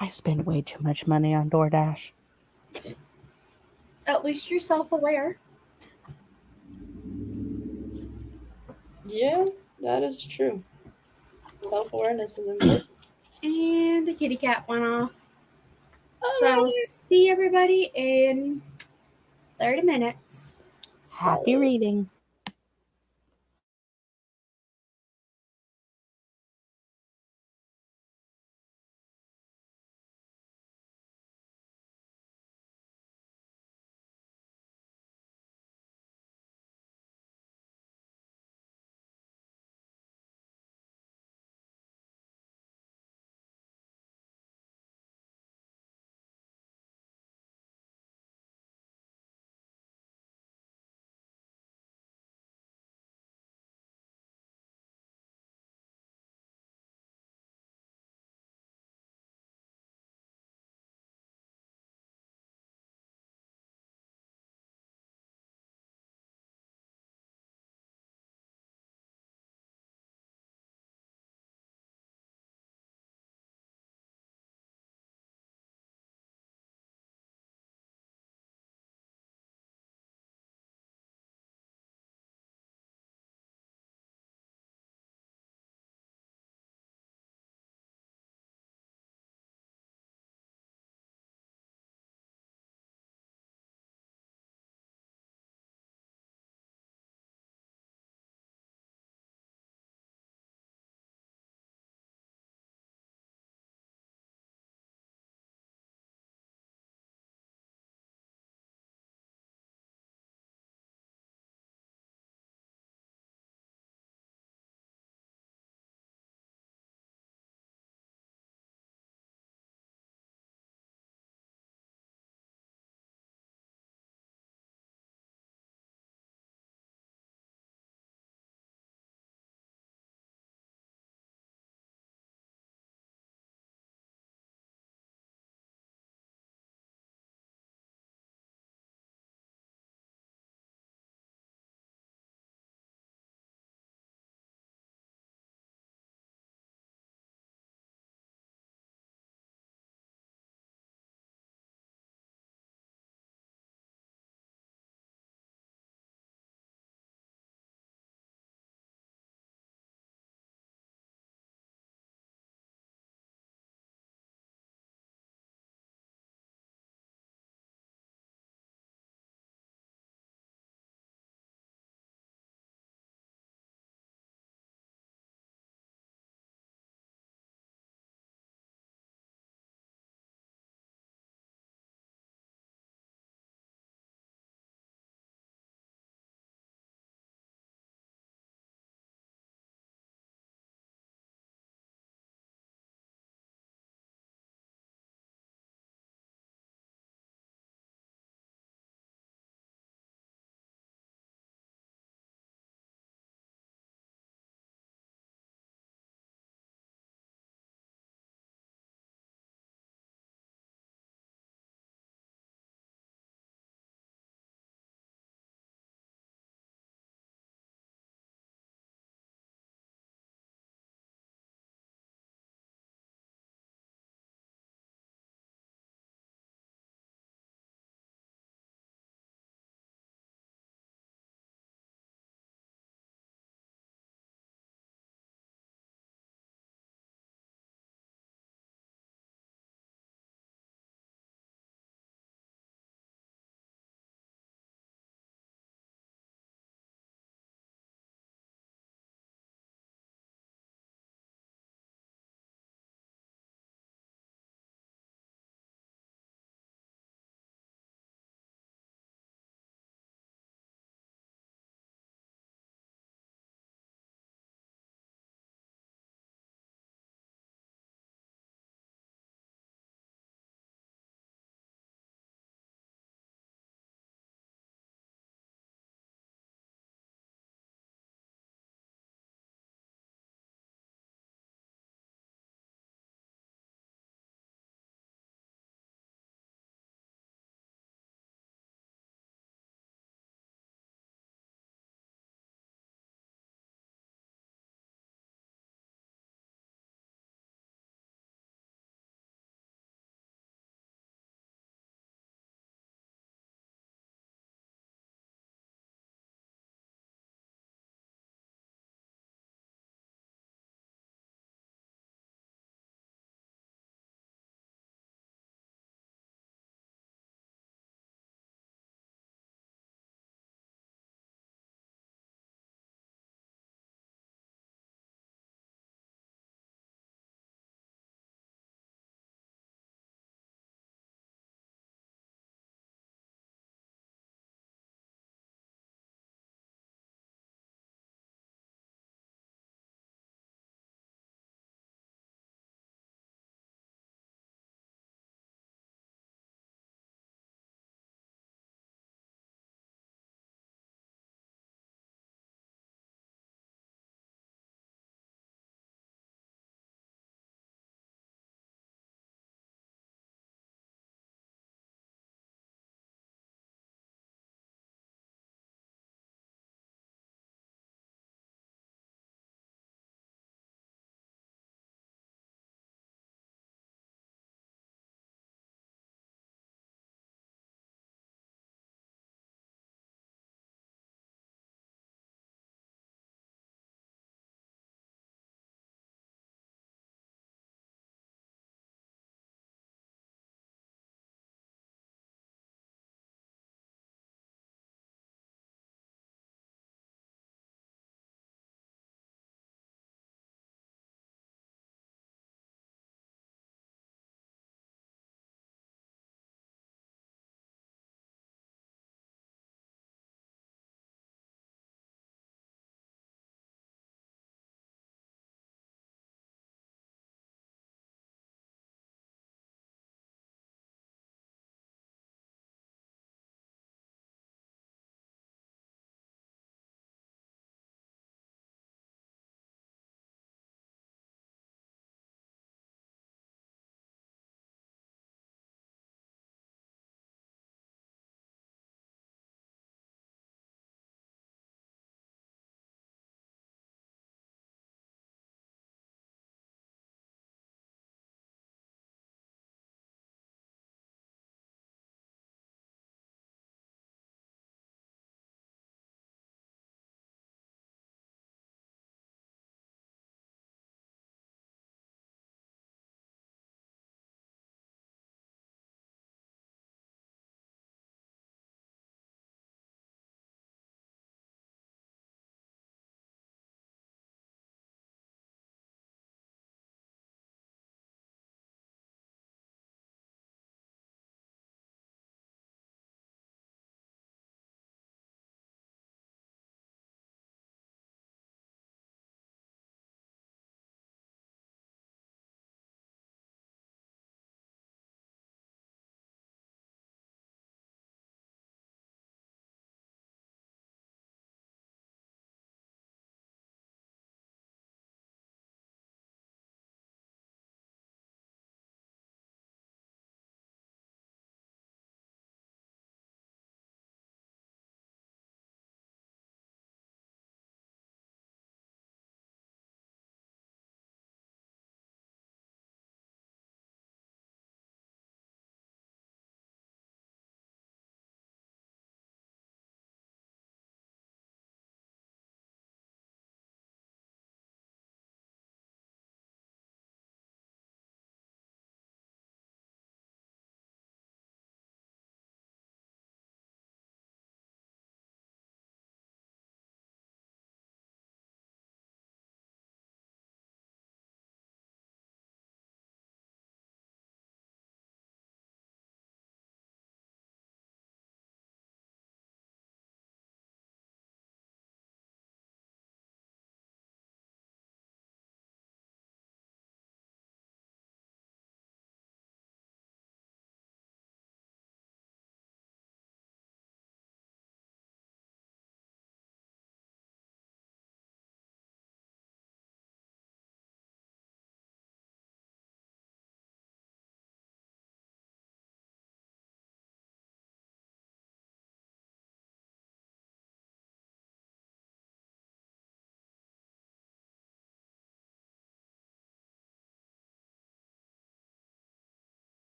I spend way too much money on DoorDash. At least you're self-aware. Yeah, that is true. Self-awareness is important. And the kitty cat went off. So I will see everybody in 30 minutes. Happy reading.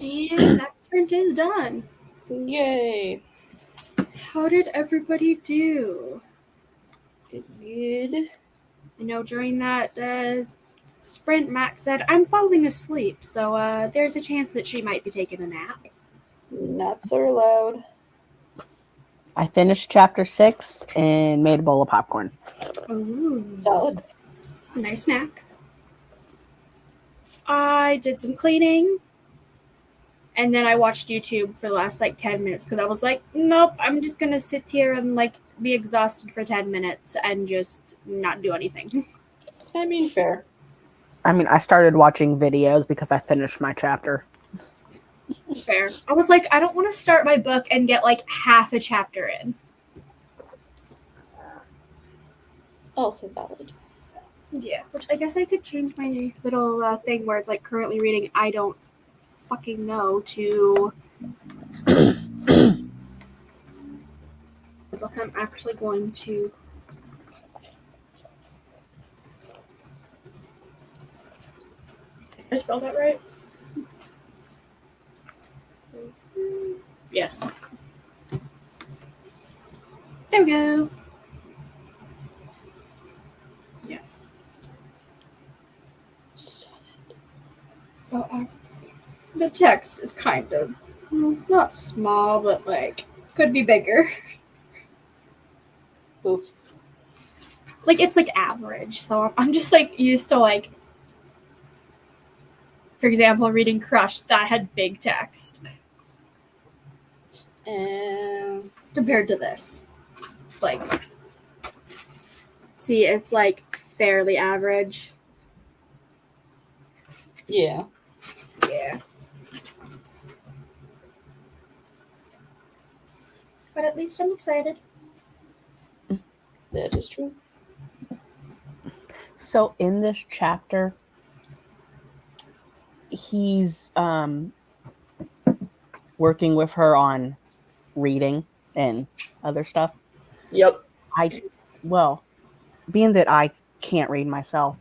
And that sprint is done. Yay. How did everybody do? Good. I know during that sprint, Max said, I'm falling asleep, so there's a chance that she might be taking a nap. Naps are allowed. I finished chapter 6 and made a bowl of popcorn. Ooh, Solid. nice snack. I did some cleaning, and then I watched YouTube for the last 10 minutes because I was like, nope, I'm just gonna sit here and be exhausted for 10 minutes and just not do anything. I mean, fair. I started watching videos because I finished my chapter. Fair. I was like, I don't want to start my book and get half a chapter in. Also valid. Yeah, which I guess I could change my little thing where it's currently reading I don't fucking know to the book I'm actually going to. I spelled that right? Yes. There we go. Yeah. Oh, the text is kind of, it's not small, but could be bigger. Oof. It's average, so I'm just used to for example, reading Crush that had big text compared to this. See, it's fairly average. Yeah. Yeah. But at least I'm excited. That is true. So in this chapter, he's working with her on reading and other stuff. Yep. Being that I can't read myself,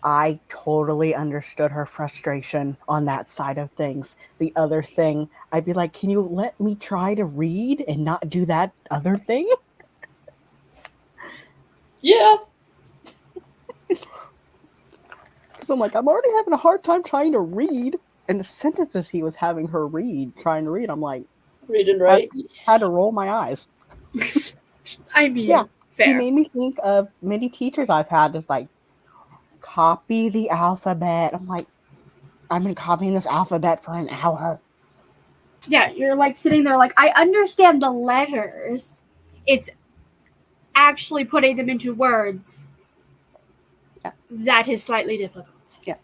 I totally understood her frustration on that side of things. The other thing, I'd be like, can you let me try to read and not do that other thing? Yeah. Because I'm like, I'm already having a hard time trying to read. And the sentences he was having her trying to read, I'm like, Read and write. I had to roll my eyes. I mean, Yeah, fair. he made me think of many teachers I've had just copy the alphabet. I'm like, I've been copying this alphabet for an hour. Yeah, you're sitting there I understand the letters. It's actually putting them into words. Yeah. That is slightly difficult. Yeah.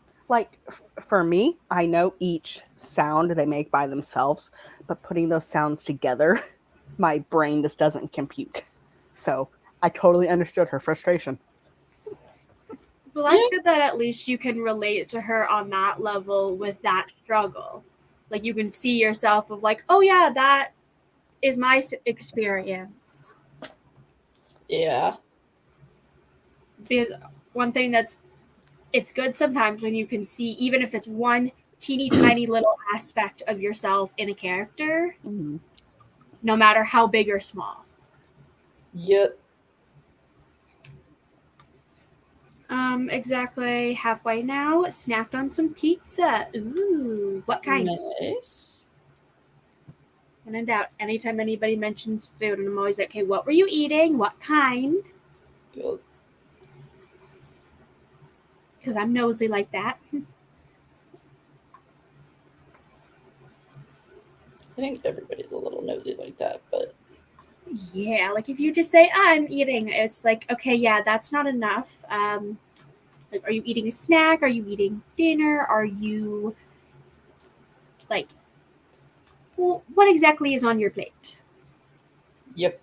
For me, I know each sound they make by themselves, but putting those sounds together, my brain just doesn't compute. So I totally understood her frustration. Well, that's good that at least you can relate to her on that level with that struggle. You can see yourself of oh yeah, that is my experience. Yeah. Because one thing it's good sometimes when you can see, even if it's one teeny tiny little aspect of yourself in a character, no matter how big or small. Yep. Exactly halfway now. Snapped on some pizza. Ooh, what kind? Nice. When in doubt, anytime anybody mentions food, and I'm always like, okay, what were you eating? What kind? Yep. Because I'm nosy like that. I think everybody's a little nosy like that, but Yeah, if you just say, I'm eating, it's okay, yeah, that's not enough. Are you eating a snack? Are you eating dinner? Are you well, what exactly is on your plate? yep.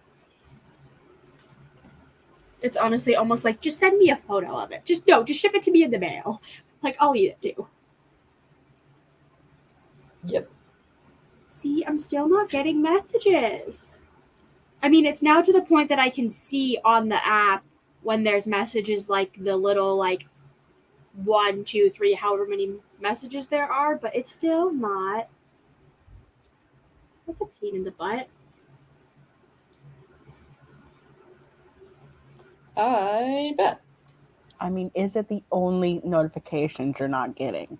It's honestly almost just send me a photo of it. Just ship it to me in the mail. I'll eat it too. Yep. See, I'm still not getting messages. I mean, it's now to the point that I can see on the app when there's messages the little 1, 2, 3, however many messages there are, but it's still not That's a pain in the butt. I bet. I mean, is it the only notifications you're not getting?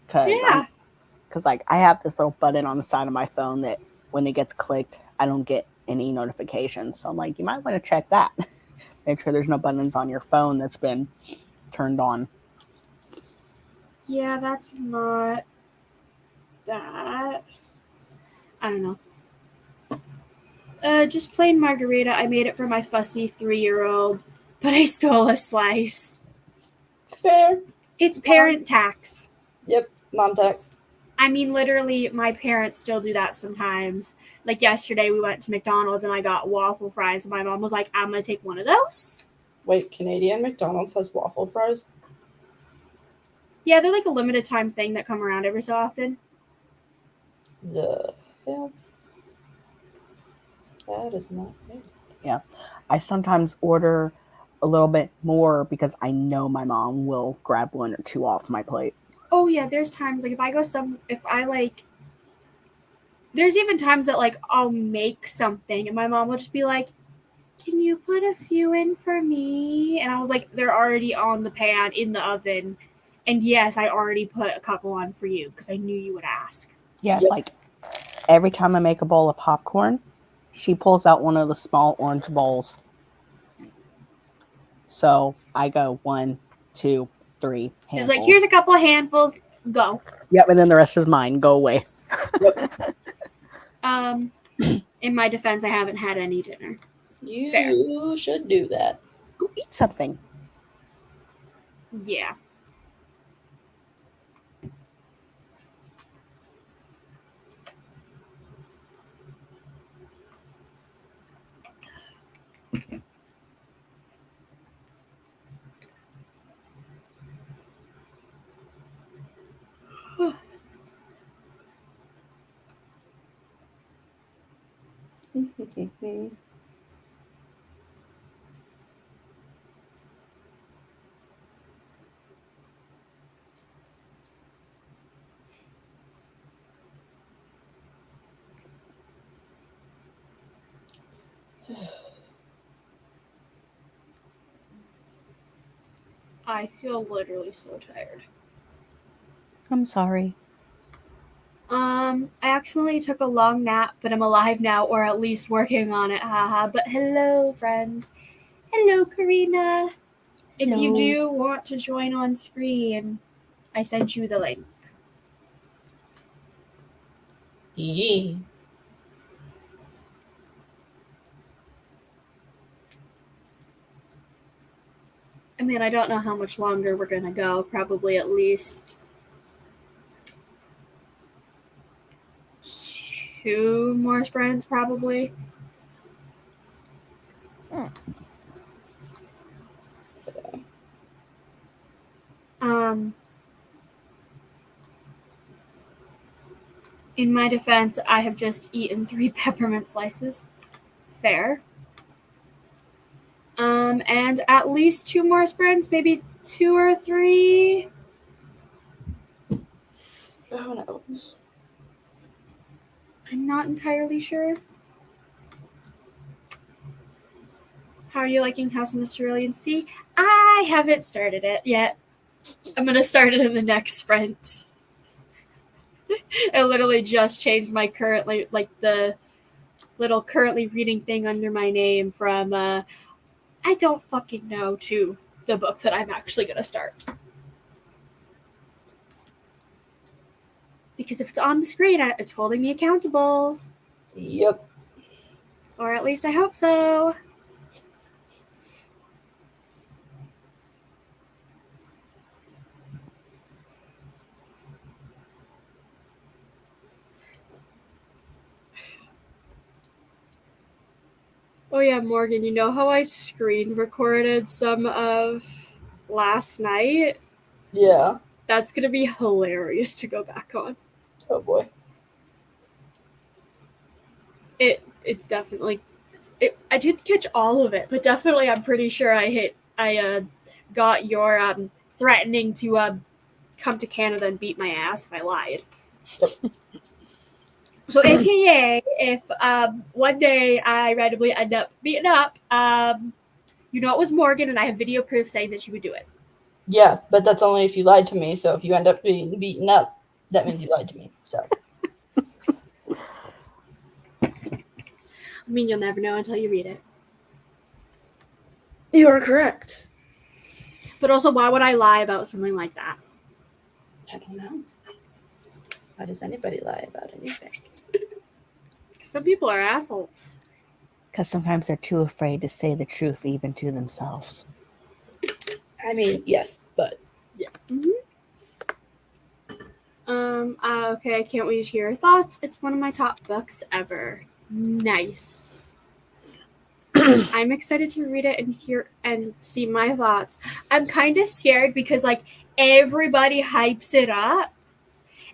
Because Yeah. like I have this little button on the side of my phone that when it gets clicked, I don't get any notifications. So I'm like, you might want to check that. Make sure there's no buttons on your phone that's been turned on. Yeah, that's not that. I don't know. Just plain margarita. I made it for my fussy 3-year-old, but I stole a slice. Fair. It's parent tax. Yep, mom tax. I mean, literally, my parents still do that sometimes. Like yesterday, we went to McDonald's and I got waffle fries, and my mom was like, I'm going to take one of those. Wait, Canadian McDonald's has waffle fries? Yeah, they're like a limited time thing that come around every so often. The hell? That is not good. Yeah. I sometimes order a little bit more because I know my mom will grab 1 or 2 off my plate. Oh, yeah, there's times, like, there's even times that, like, I'll make something and my mom will just be like, can you put a few in for me? And I was like, they're already on the pan in the oven. And yes, I already put a couple on for you because I knew you would ask. Yes, yep. Like every time I make a bowl of popcorn, she pulls out one of the small orange bowls. So I go 1, 2, 3 handfuls. She's like, here's a couple of handfuls, go. Yep, and then the rest is mine. Go away. In my defense, I haven't had any dinner. You Fair. should do that. Go eat something. Yeah. I feel literally so tired. I'm sorry. I accidentally took a long nap, but I'm alive now, or at least working on it. Haha. But hello, friends. Hello, Karina. If Hello. you do want to join on screen, I sent you the link. Yeah. I mean, I don't know how much longer we're gonna go. Probably at least 2 more sprints, probably. In my defense, I have just eaten 3 peppermint slices. Fair. And at least 2 more sprints, maybe 2 or 3. Who knows? I'm not entirely sure. How are you liking House in the Cerulean Sea? I haven't started it yet. I'm going to start it in the next sprint. I literally just changed my currently, like the little currently reading thing under my name from I don't fucking know to the book that I'm actually going to start. Because if it's on the screen, it's holding me accountable. Yep. Or at least I hope so. Oh yeah, Morgan, you know how I screen recorded some of last night? Yeah. That's going to be hilarious to go back on. Oh boy. It's definitely... I didn't catch all of it, but definitely I'm pretty sure I got your threatening to come to Canada and beat my ass if I lied. Yep. So, AKA, if one day I randomly end up beaten up, you know it was Morgan, and I have video proof saying that she would do it. Yeah, but that's only if you lied to me. So if you end up being beaten up, that means you lied to me. So I mean, you'll never know until you read it. you are correct. But also, why would I lie about something like that? I don't know. Why does anybody lie about anything? Some people are assholes. Because sometimes they're too afraid to say the truth even to themselves. I mean, yes, but Yeah. Okay, I can't wait to hear your thoughts. It's one of my top books ever. Nice. I'm excited to read it and hear and see my thoughts. I'm kind of scared because like everybody hypes it up,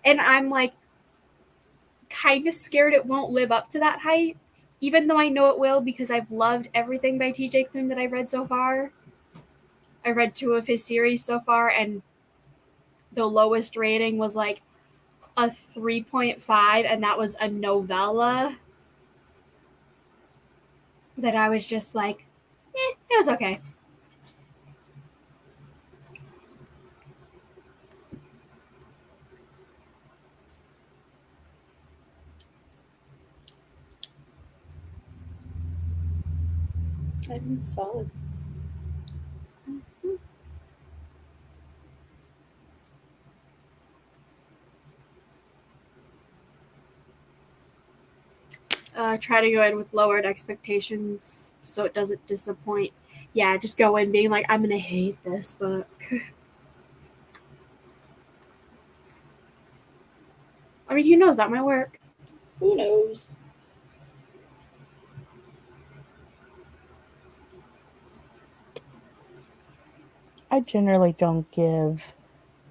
and I'm like kind of scared it won't live up to that hype, even though I know it will because I've loved everything by TJ Klune that I've read so far. I've read 2 of his series so far, and the lowest rating was like a 3.5, and that was a novella that I was just like, it was okay. I mean, solid. Try to go in with lowered expectations so it doesn't disappoint. Yeah, just go in being like, I'm gonna hate this book. I mean, who knows? That might work. Who knows? I generally don't give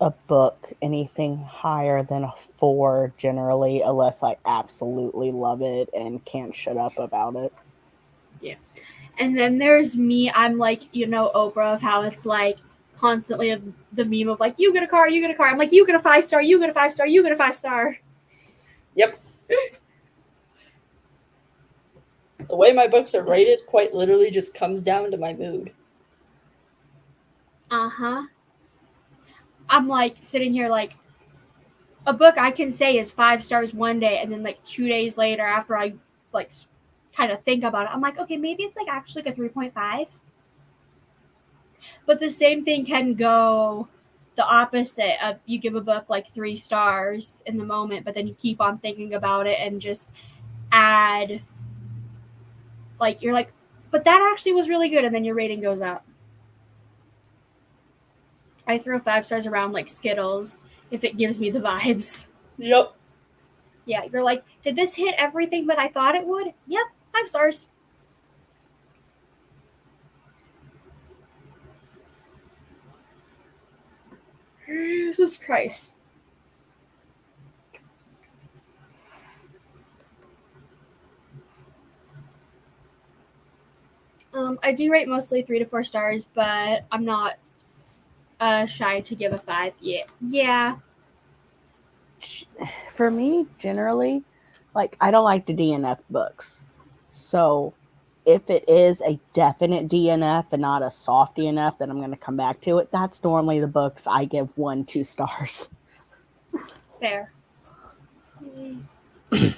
a book anything higher than a 4 generally, unless I absolutely love it and can't shut up about it. And then there's me. I'm like, Oprah, of how it's like constantly the meme of like, you get a car, you get a car. I'm like, you get a 5-star, you get a 5-star, you get a 5-star. Yep. The way my books are rated quite literally just comes down to my mood. Uh-huh. I'm like sitting here like, a book I can say is 5 stars one day, and then like 2 days later after I like kind of think about it, I'm like, okay, maybe it's like actually like a 3.5. But the same thing can go the opposite of you give a book like 3 stars in the moment, but then you keep on thinking about it and just add, like, you're like, but that actually was really good, and then your rating goes up. I throw 5 stars around like Skittles if it gives me the vibes. Yep. Yeah, you're like, did this hit everything that I thought it would? Yep, 5 stars. Jesus Christ. I do rate mostly 3 to 4 stars, but I'm not shy to give a 5. Yeah. For me, generally, like, I don't like to DNF books. So if it is a definite DNF and not a soft DNF, then I'm going to come back to it. That's normally the books I give 1-2 stars. Fair. I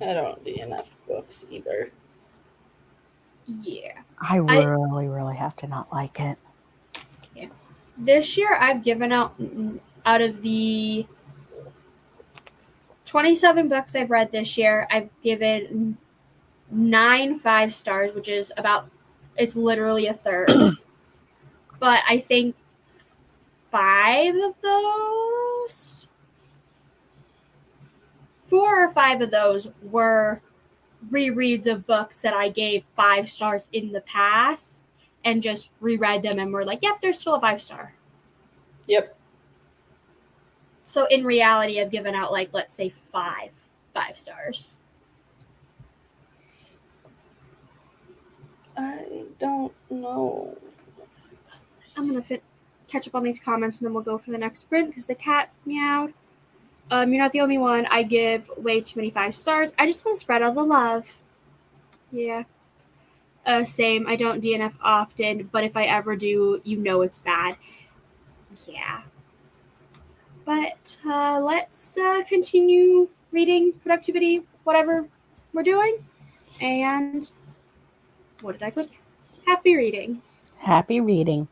don't DNF books either. Yeah. I really have to not like it. Yeah. This year, I've given out of the 27 books I've read this year, I've given 9 5 stars, which is it's literally a third. But I think 5 of those, 4 or 5 of those were rereads of books that I gave 5 stars in the past and just reread them and were like, yep, they're still a 5-star. Yep. So in reality, I've given out like, let's say 5 stars. I don't know. I'm going to catch up on these comments and then we'll go for the next sprint because the cat meowed. You're not the only one. I give way too many 5 stars. I just want to spread all the love. Yeah. Same. I don't DNF often, but if I ever do, you know it's bad. Yeah. But let's continue reading, productivity, whatever we're doing. And what did I click? Happy reading. Happy reading.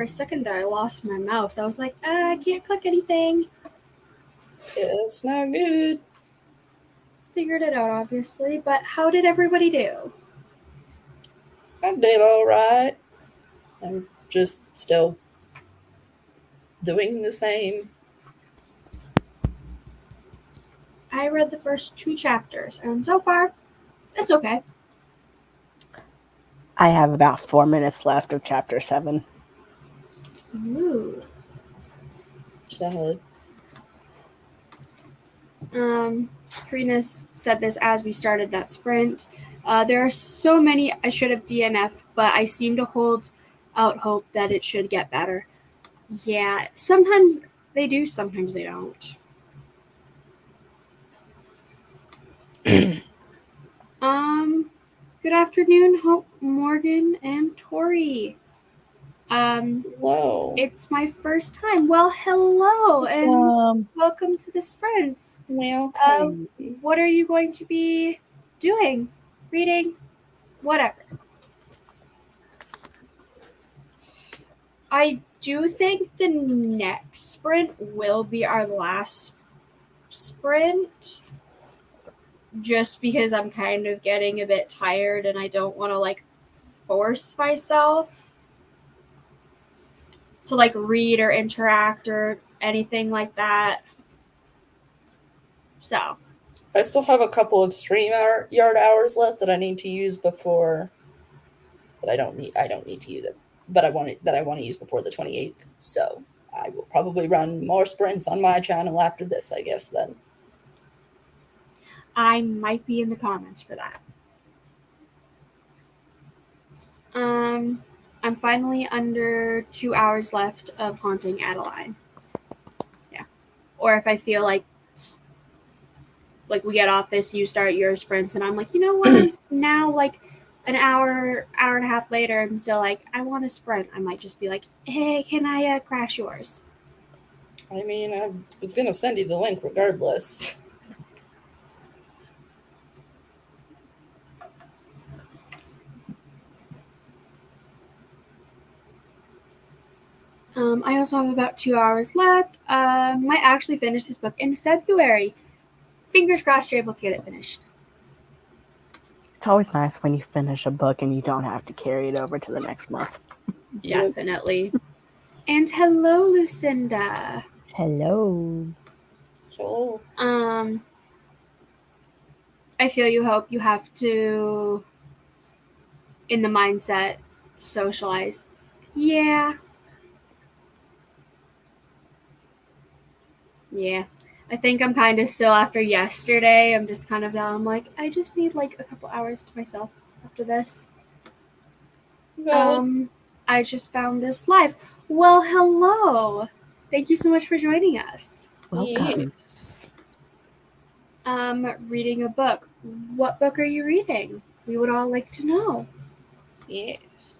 for a second there. I lost my mouse. I was like, I can't click anything. It's not good. Figured it out, obviously. But how did everybody do? I did all right. I'm just still doing the same. I read the first 2 chapters, and so far, it's okay. I have about 4 minutes left of chapter 7. Ooh. Solid. Karina said this as we started that sprint. There are so many I should have DNF'd, but I seem to hold out hope that it should get better. Yeah, sometimes they do, sometimes they don't. Good afternoon, Hope, Morgan, and Tori. Hello. It's my first time. Well, hello, and welcome to the sprints. Welcome. What are you going to be doing? Reading? Whatever. I do think the next sprint will be our last sprint. Just because I'm kind of getting a bit tired and I don't want to force myself to read or interact or anything like that. So I still have a couple of StreamYard hours left that I need to use before. But I don't need to use it. But I want to use before the 28th. So I will probably run more sprints on my channel after this, I guess, then. I might be in the comments for that. I'm finally under 2 hours left of Haunting Adeline. Yeah. Or if I feel like we get off this, you start your sprints, and I'm like, you know what? I'm now an hour and a half later, I'm still like, I want to sprint. I might just be like, hey, can I crash yours? I mean, I was going to send you the link regardless. I also have about 2 hours left. Might actually finish this book in February. Fingers crossed you're able to get it finished. It's always nice when you finish a book and you don't have to carry it over to the next month. Definitely. And hello, Lucinda. Hello. Hello. I feel you, Hope. You have to, in the mindset, socialize. Yeah. I think I'm kind of still after yesterday. I'm just kind of down. I'm like, I just need a couple hours to myself after this. I just found this live. Well, hello. Thank you so much for joining us. Welcome. Yes. Reading a book. What book are you reading? We would all like to know. Yes.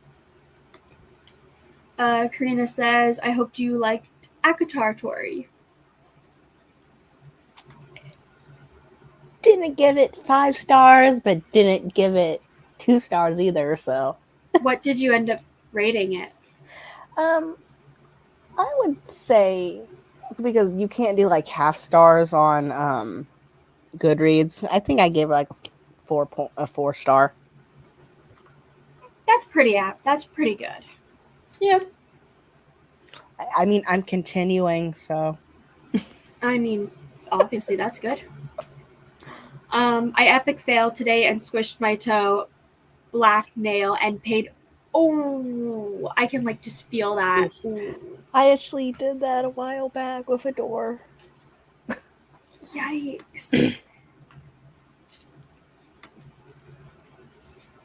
Karina says, I hoped you liked ACOTAR, Tori. Didn't give it 5 stars, but didn't give it 2 stars either, so. What did you end up rating it? I would say, because you can't do half stars on Goodreads, I think I gave it a 4 star. That's pretty apt. That's pretty good. Yeah. I mean, I'm continuing, so. I mean, obviously that's good. I epic failed today and squished my toe, black nail, and paid. Oh, I can just feel that. I actually did that a while back with a door. Yikes.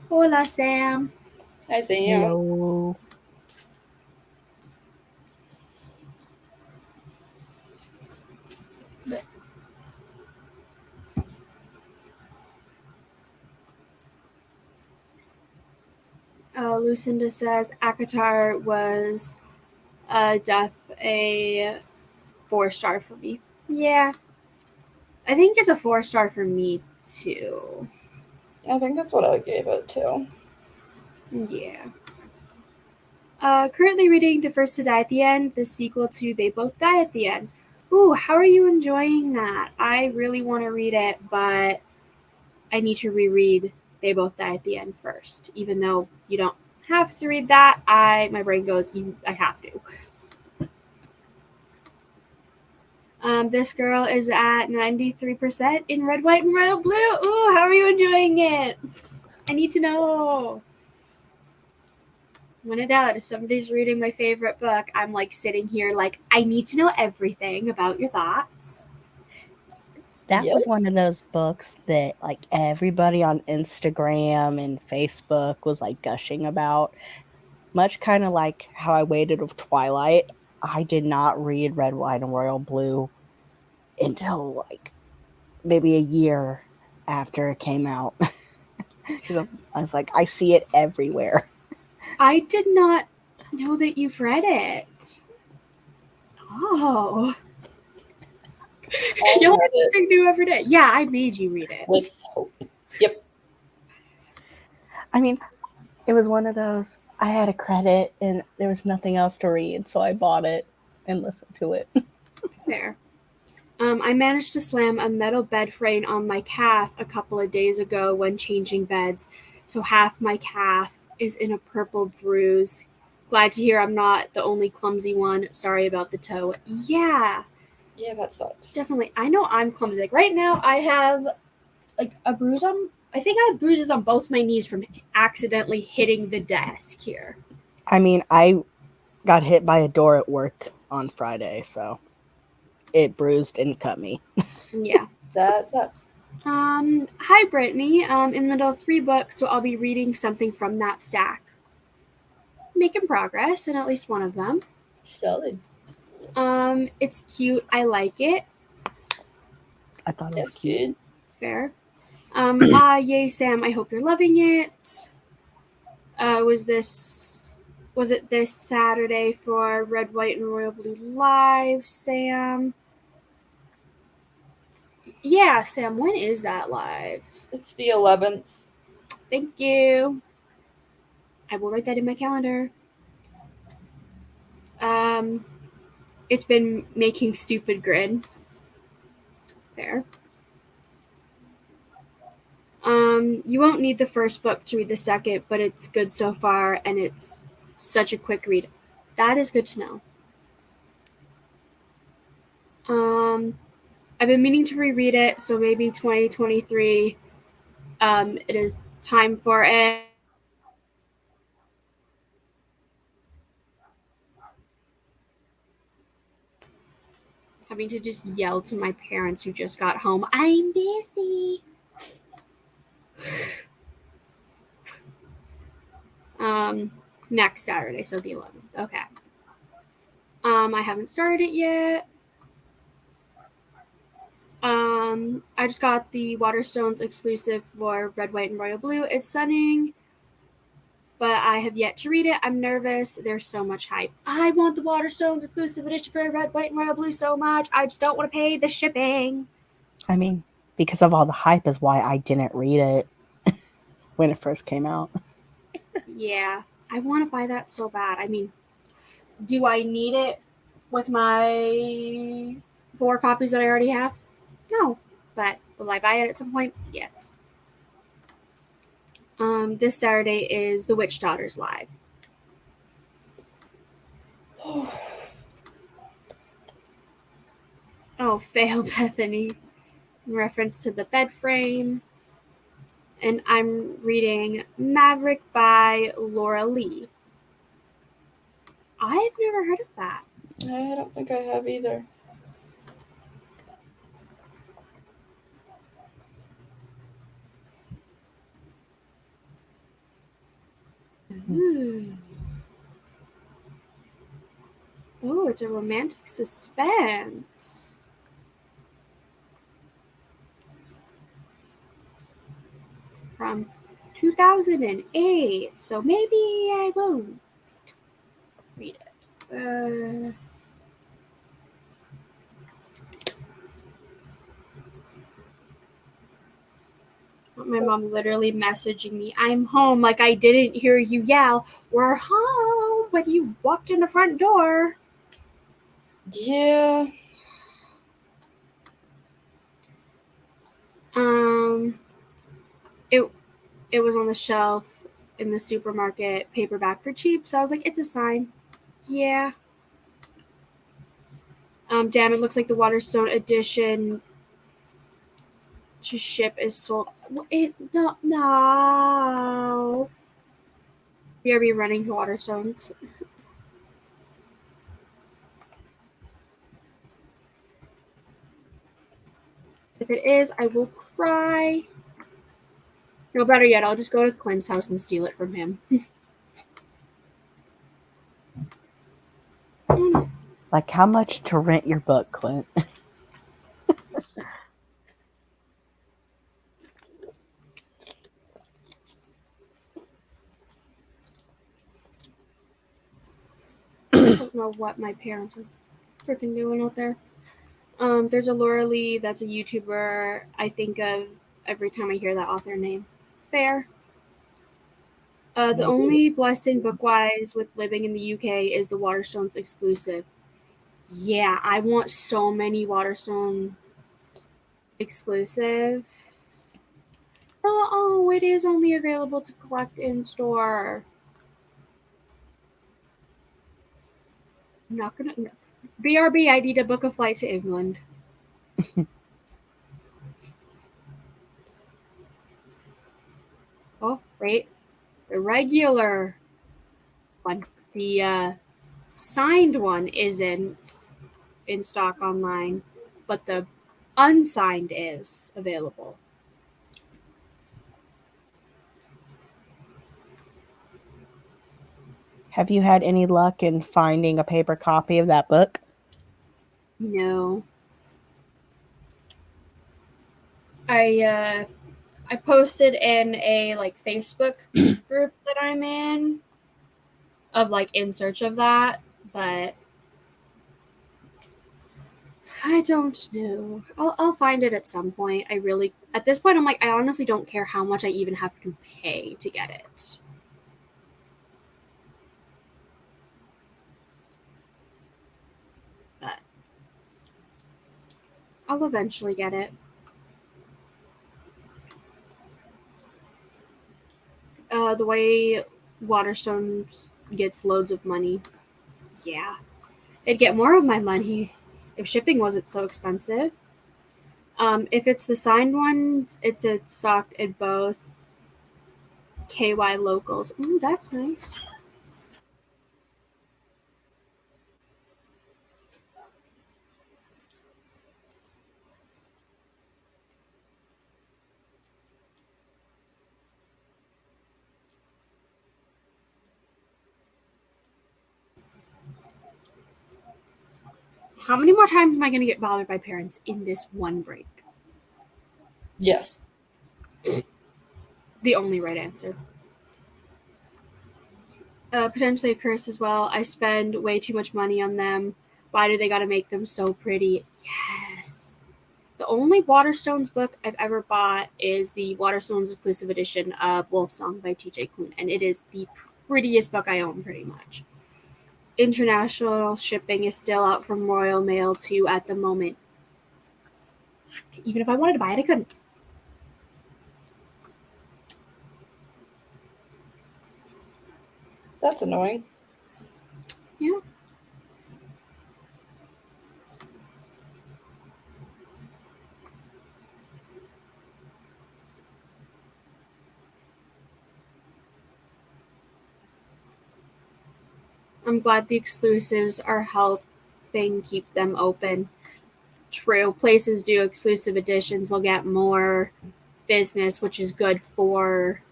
Hola, Sam. Hi, Sam. Hello. Lucinda says ACOTAR was a 4 star for me. Yeah. I think it's a 4 star for me too. I think that's what I gave it too. Yeah. Currently reading The First to Die at the End, the sequel to They Both Die at the End. Ooh, how are you enjoying that? I really want to read it, but I need to reread They Both Die at the End first. Even though you don't have to read that, my brain goes, I have to. This girl is at 93% in Red, White, and Royal Blue. Ooh, how are you enjoying it? I need to know. When in doubt, if somebody's reading my favorite book, I'm like sitting here like, I need to know everything about your thoughts. That Yep. was one of those books that like everybody on Instagram and Facebook was like gushing about. Much kind of like how I waited with Twilight. I did not read Red, White, and Royal Blue until like maybe a year after it came out. I was like, I see it everywhere. I did not know that you've read it. Oh. You'll learn something new every day. Yeah, I made you read it. With hope. Yep. I mean, it was one of those, I had a credit and there was nothing else to read, so I bought it and listened to it. Fair. I managed to slam a metal bed frame on my calf a couple of days ago when changing beds, so half my calf is in a purple bruise. Glad to hear I'm not the only clumsy one. Sorry about the toe. Yeah, Yeah, that sucks. definitely. I know I'm clumsy. Like right now, I have like a bruise on. I think I have bruises on both my knees from accidentally hitting the desk here. I mean, I got hit by a door at work on Friday, so it bruised and cut me. Yeah. That sucks. Hi Brittany. In the middle of 3 books, so I'll be reading something from that stack. Making progress in at least one of them. Solid. It's cute. I like it. I thought it was That's cute. good. Fair. Yay, Sam. I hope you're loving it. Was it this Saturday for Red, White, and Royal Blue Live, Sam? Yeah, Sam, when is that live? It's the 11th. Thank you. I will write that in my calendar. It's been making stupid grin. Fair. You won't need the first book to read the second, but it's good so far, and it's such a quick read. That is good to know. I've been meaning to reread it, so maybe 2023. It is time for it. Having to just yell to my parents who just got home, I'm busy. Next Saturday, so the 11th. Okay. I haven't started it yet. I just got the Waterstones exclusive for Red, White, and Royal Blue. It's stunning, but I have yet to read it. I'm nervous. There's so much hype. I want the Waterstones exclusive edition for Red, White, and Royal Blue so much. I just don't want to pay the shipping. I mean, because of all the hype is why I didn't read it when it first came out. Yeah, I want to buy that so bad. I mean, do I need it with my 4 copies that I already have? No, but will I buy it at some point? Yes. This Saturday is The Witch Daughters Live. Oh, fail, Bethany. In reference to the bed frame. And I'm reading Maverick by Laura Lee. I've never heard of that. I don't think I have either. Ooh. Oh, it's a romantic suspense. From 2008, so maybe I won't read it. My mom literally messaging me, I'm home, like I didn't hear you yell, we're home. when you walked in the front door. Yeah. It was on the shelf in the supermarket, paperback for cheap. So I was like, it's a sign. Yeah. Damn, it looks like the Waterstone edition to ship is sold. No. BRB running to Waterstones. If it is, I will cry. No, better yet, I'll just go to Clint's house and steal it from him. Like, how much to rent your book, Clint? I don't know what my parents are freaking doing out there. There's a Laura Lee that's a YouTuber I think of every time I hear that author name. Fair. The only blessing book-wise with living in the UK is the Waterstones exclusive. Yeah, I want so many Waterstones exclusives. Oh, it is only available to collect in store. I'm not gonna. No. BRB, I need to book a flight to England. Oh, wait. The regular one. The signed one isn't in stock online, but the unsigned is available. Have you had any luck in finding a paper copy of that book? No. I posted in a Facebook group that I'm in of in search of that, but I don't know. I'll find it at some point. At this point I'm I honestly don't care how much I even have to pay to get it. But I'll eventually get it. The way Waterstone gets loads of money. Yeah. It'd get more of my money if shipping wasn't so expensive. If it's the signed ones, it's stocked in both KY locals. Ooh, that's nice. How many more times am I going to get bothered by parents in this one break? Yes. The only right answer. Potentially a curse as well. I spend way too much money on them. Why do they got to make them so pretty? Yes. The only Waterstones book I've ever bought is the Waterstones exclusive edition of Wolfsong by TJ Klune, and it is the prettiest book I own, pretty much. International shipping is still out from Royal Mail too at the moment. Even if I wanted to buy it, I couldn't. That's annoying. Yeah. I'm glad the exclusives are helping keep them open. True, places do exclusive editions, they'll get more business, which is good for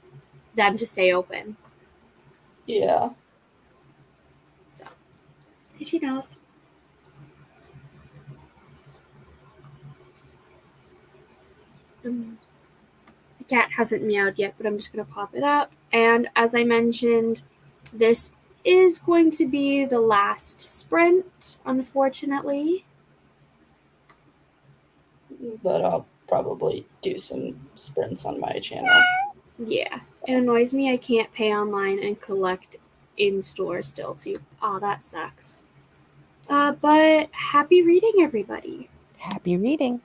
them to stay open. Yeah. So, she knows. The cat hasn't meowed yet, but I'm just going to pop it up. And as I mentioned, this is going to be the last sprint, unfortunately. But I'll probably do some sprints on my channel. Yeah, it annoys me I can't pay online and collect in store still too. Oh, that sucks. But happy reading, everybody. Happy reading.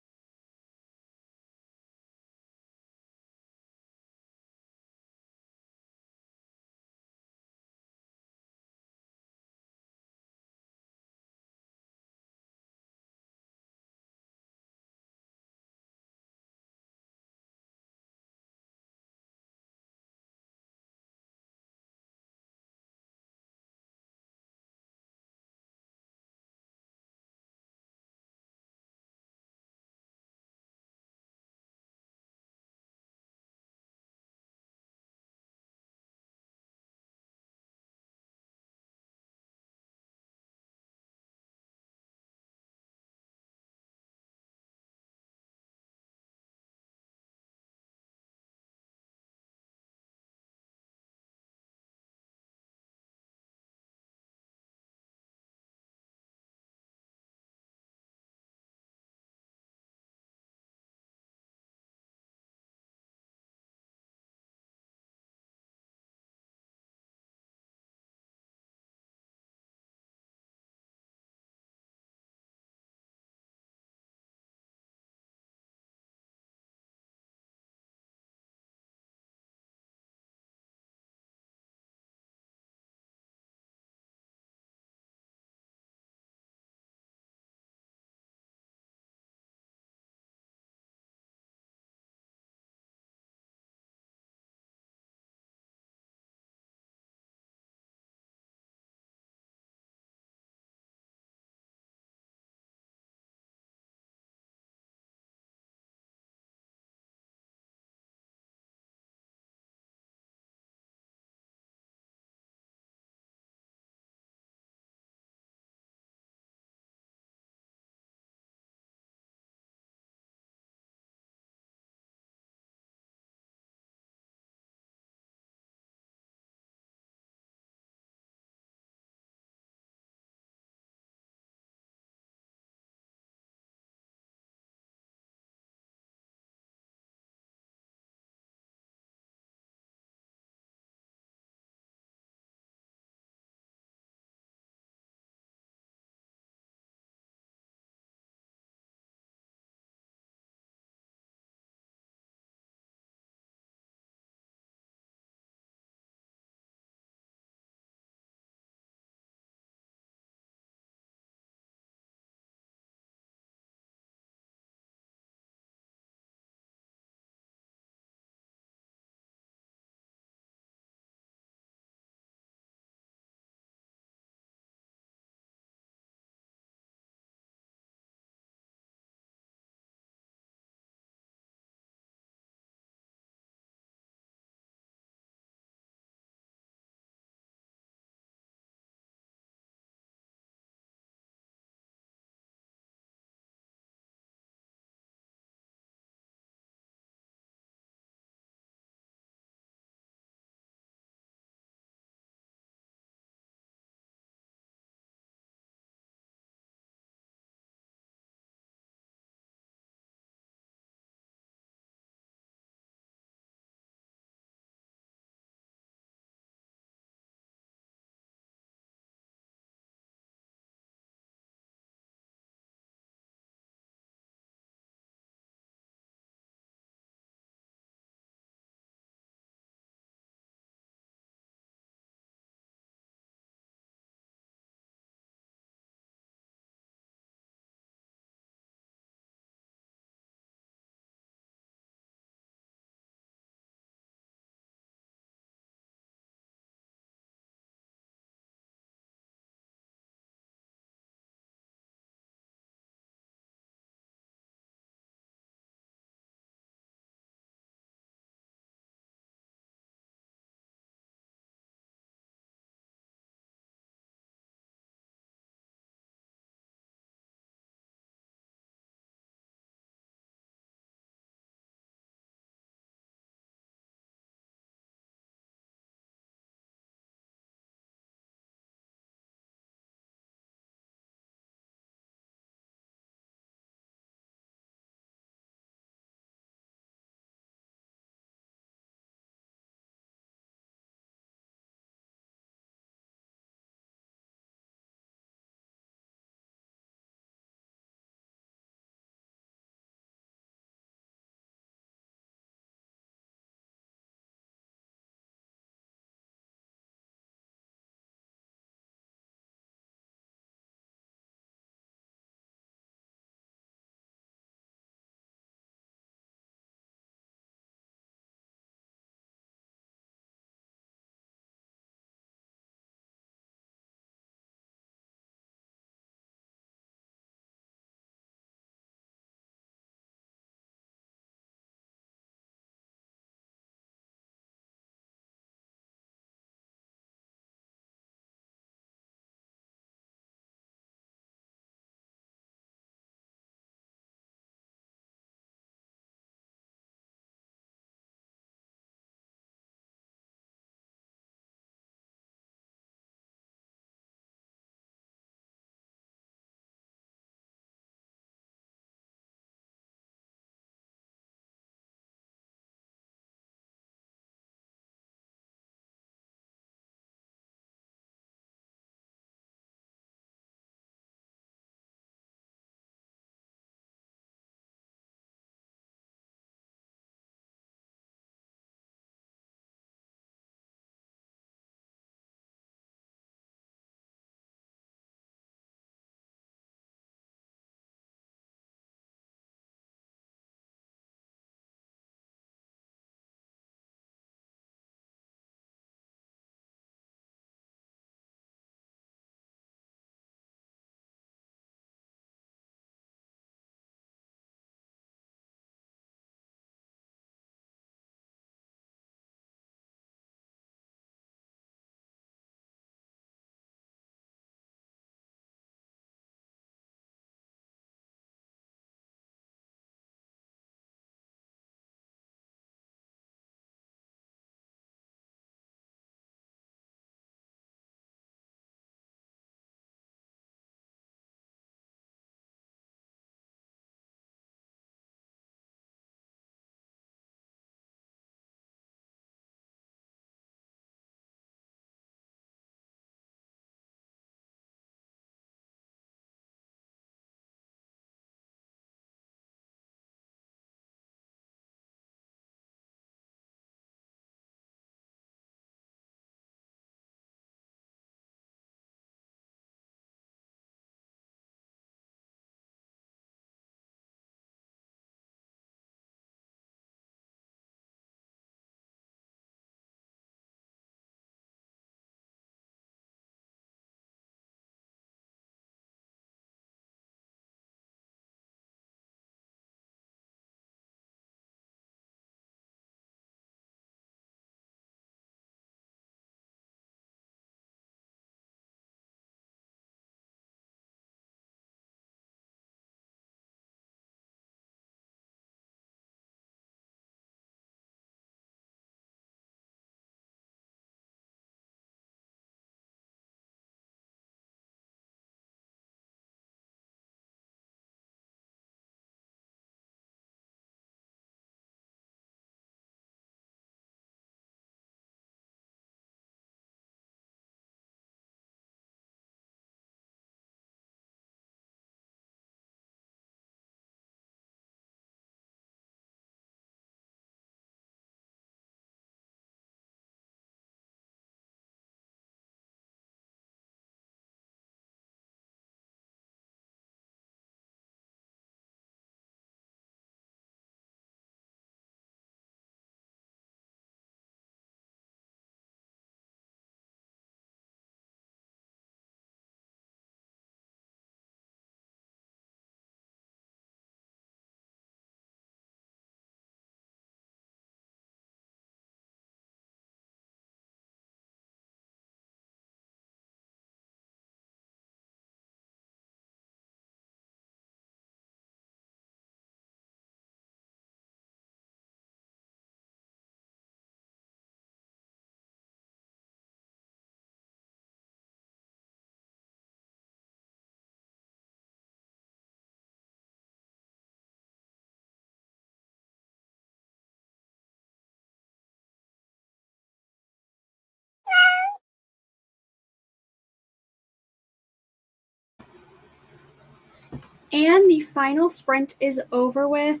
And the final sprint is over with.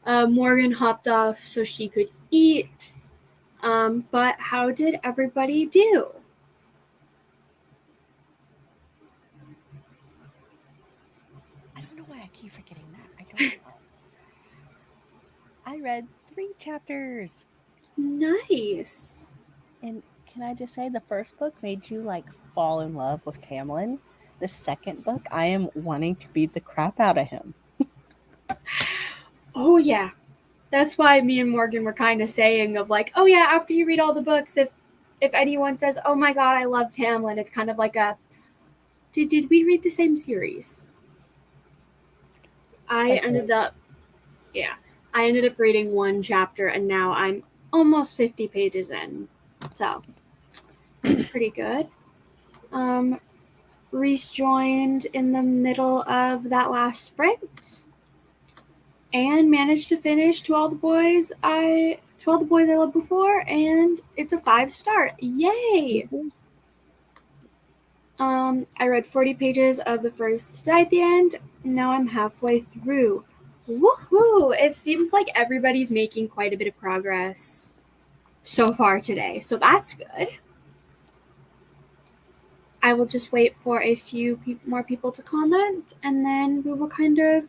Morgan hopped off so she could eat. But how did everybody do? I don't know why I keep forgetting that. I don't know. I read 3 chapters. Nice. And can I just say, the first book made you like fall in love with Tamlin. The second book, I am wanting to beat the crap out of him. Oh yeah. That's why me and Morgan were kind of saying of like, oh yeah, after you read all the books, if anyone says, oh my god, I love Tamlin, it's kind of like a, did we read the same series? I ended up reading 1 chapter, and now I'm almost 50 pages in. So it's pretty good. Reese joined in the middle of that last sprint and managed to finish To All the Boys I Loved Before, and it's a 5-star. Yay! I read 40 pages of the first to die at the end. Now I'm halfway through. Woohoo! It seems like everybody's making quite a bit of progress so far today, so that's good. I will just wait for a few more people to comment, and then we will kind of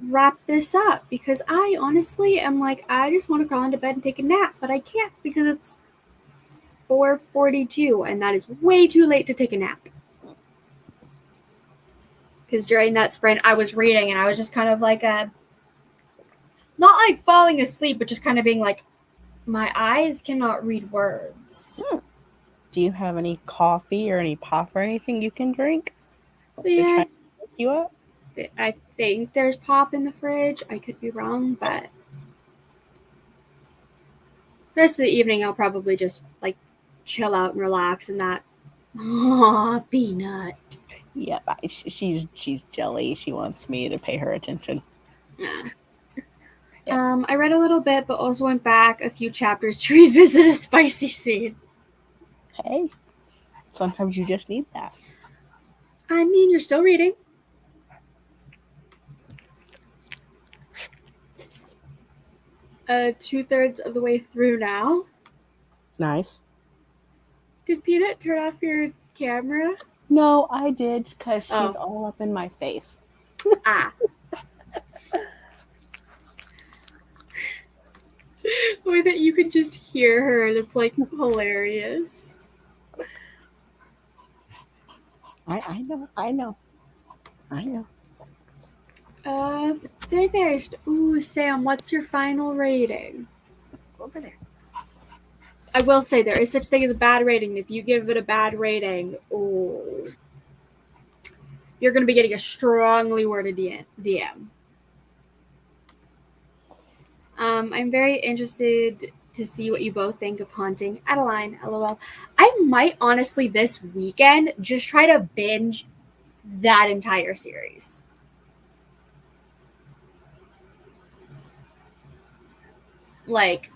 wrap this up, because I honestly am like, I just want to crawl into bed and take a nap, but I can't because it's 4:42, and that is way too late to take a nap. Because during that sprint, I was reading, and I was just kind of like not like falling asleep, but just kind of being like, my eyes cannot read words. Do you have any coffee or any pop or anything you can drink? Yeah, You up? I think there's pop in the fridge. I could be wrong, but the rest of the evening I'll probably just like chill out and relax and that. Aw, Peanut. Yeah, she's jelly. She wants me to pay her attention. Yeah. Yeah. I read a little bit, but also went back a few chapters to revisit a spicy scene. Hey, sometimes you just need that. I mean, you're still reading. Two-thirds of the way through now. Nice. Did Peanut turn off your camera? No, I did, because she's all up in my face. The way that you can just hear her, and it's like hilarious. I know. Finished. Ooh, Sam, what's your final rating? Over there. I will say there is such thing as a bad rating. If you give it a bad rating, you're going to be getting a strongly worded DM. I'm very interested to see what you both think of Haunting Adeline, LOL. I might honestly this weekend just try to binge that entire series. Like,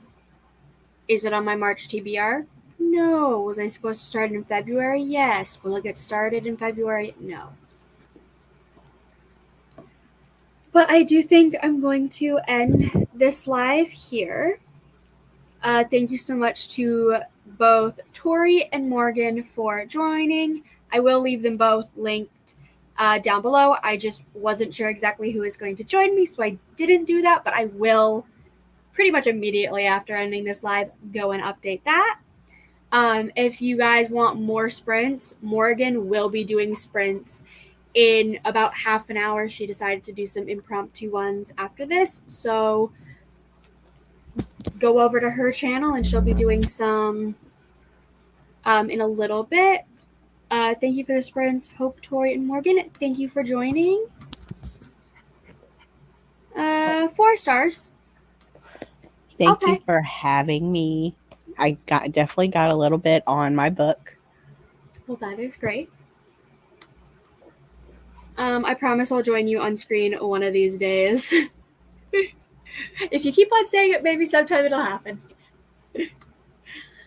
is it on my March TBR? No. Was I supposed to start in February? Yes. Will it get started in February? No. But I do think I'm going to end this live here. Thank you so much to both Tori and Morgan for joining. I will leave them both linked down below. I just wasn't sure exactly who is going to join me, so I didn't do that, but I will pretty much immediately after ending this live go and update that. If you guys want more sprints, Morgan will be doing sprints in about half an hour. She decided to do some impromptu ones after this, so go over to her channel and she'll be doing some in a little bit. Thank you for the sprints, Hope, Tori, and Morgan. Thank you for joining. 4 stars. Thank you for having me. I definitely got a little bit on my book. Well, that is great. I promise I'll join you on screen one of these days. If you keep on saying it, maybe sometime it'll happen.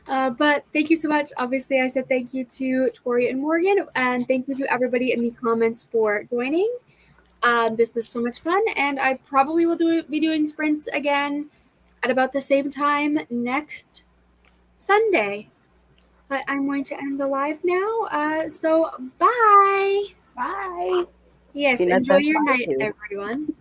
But thank you so much. Obviously, I said thank you to Tori and Morgan, and thank you to everybody in the comments for joining. This was so much fun, and I probably will be doing sprints again at about the same time next Sunday. But I'm going to end the live now. So bye. Bye. Yes, Peanut enjoy says your bye night, too. everyone.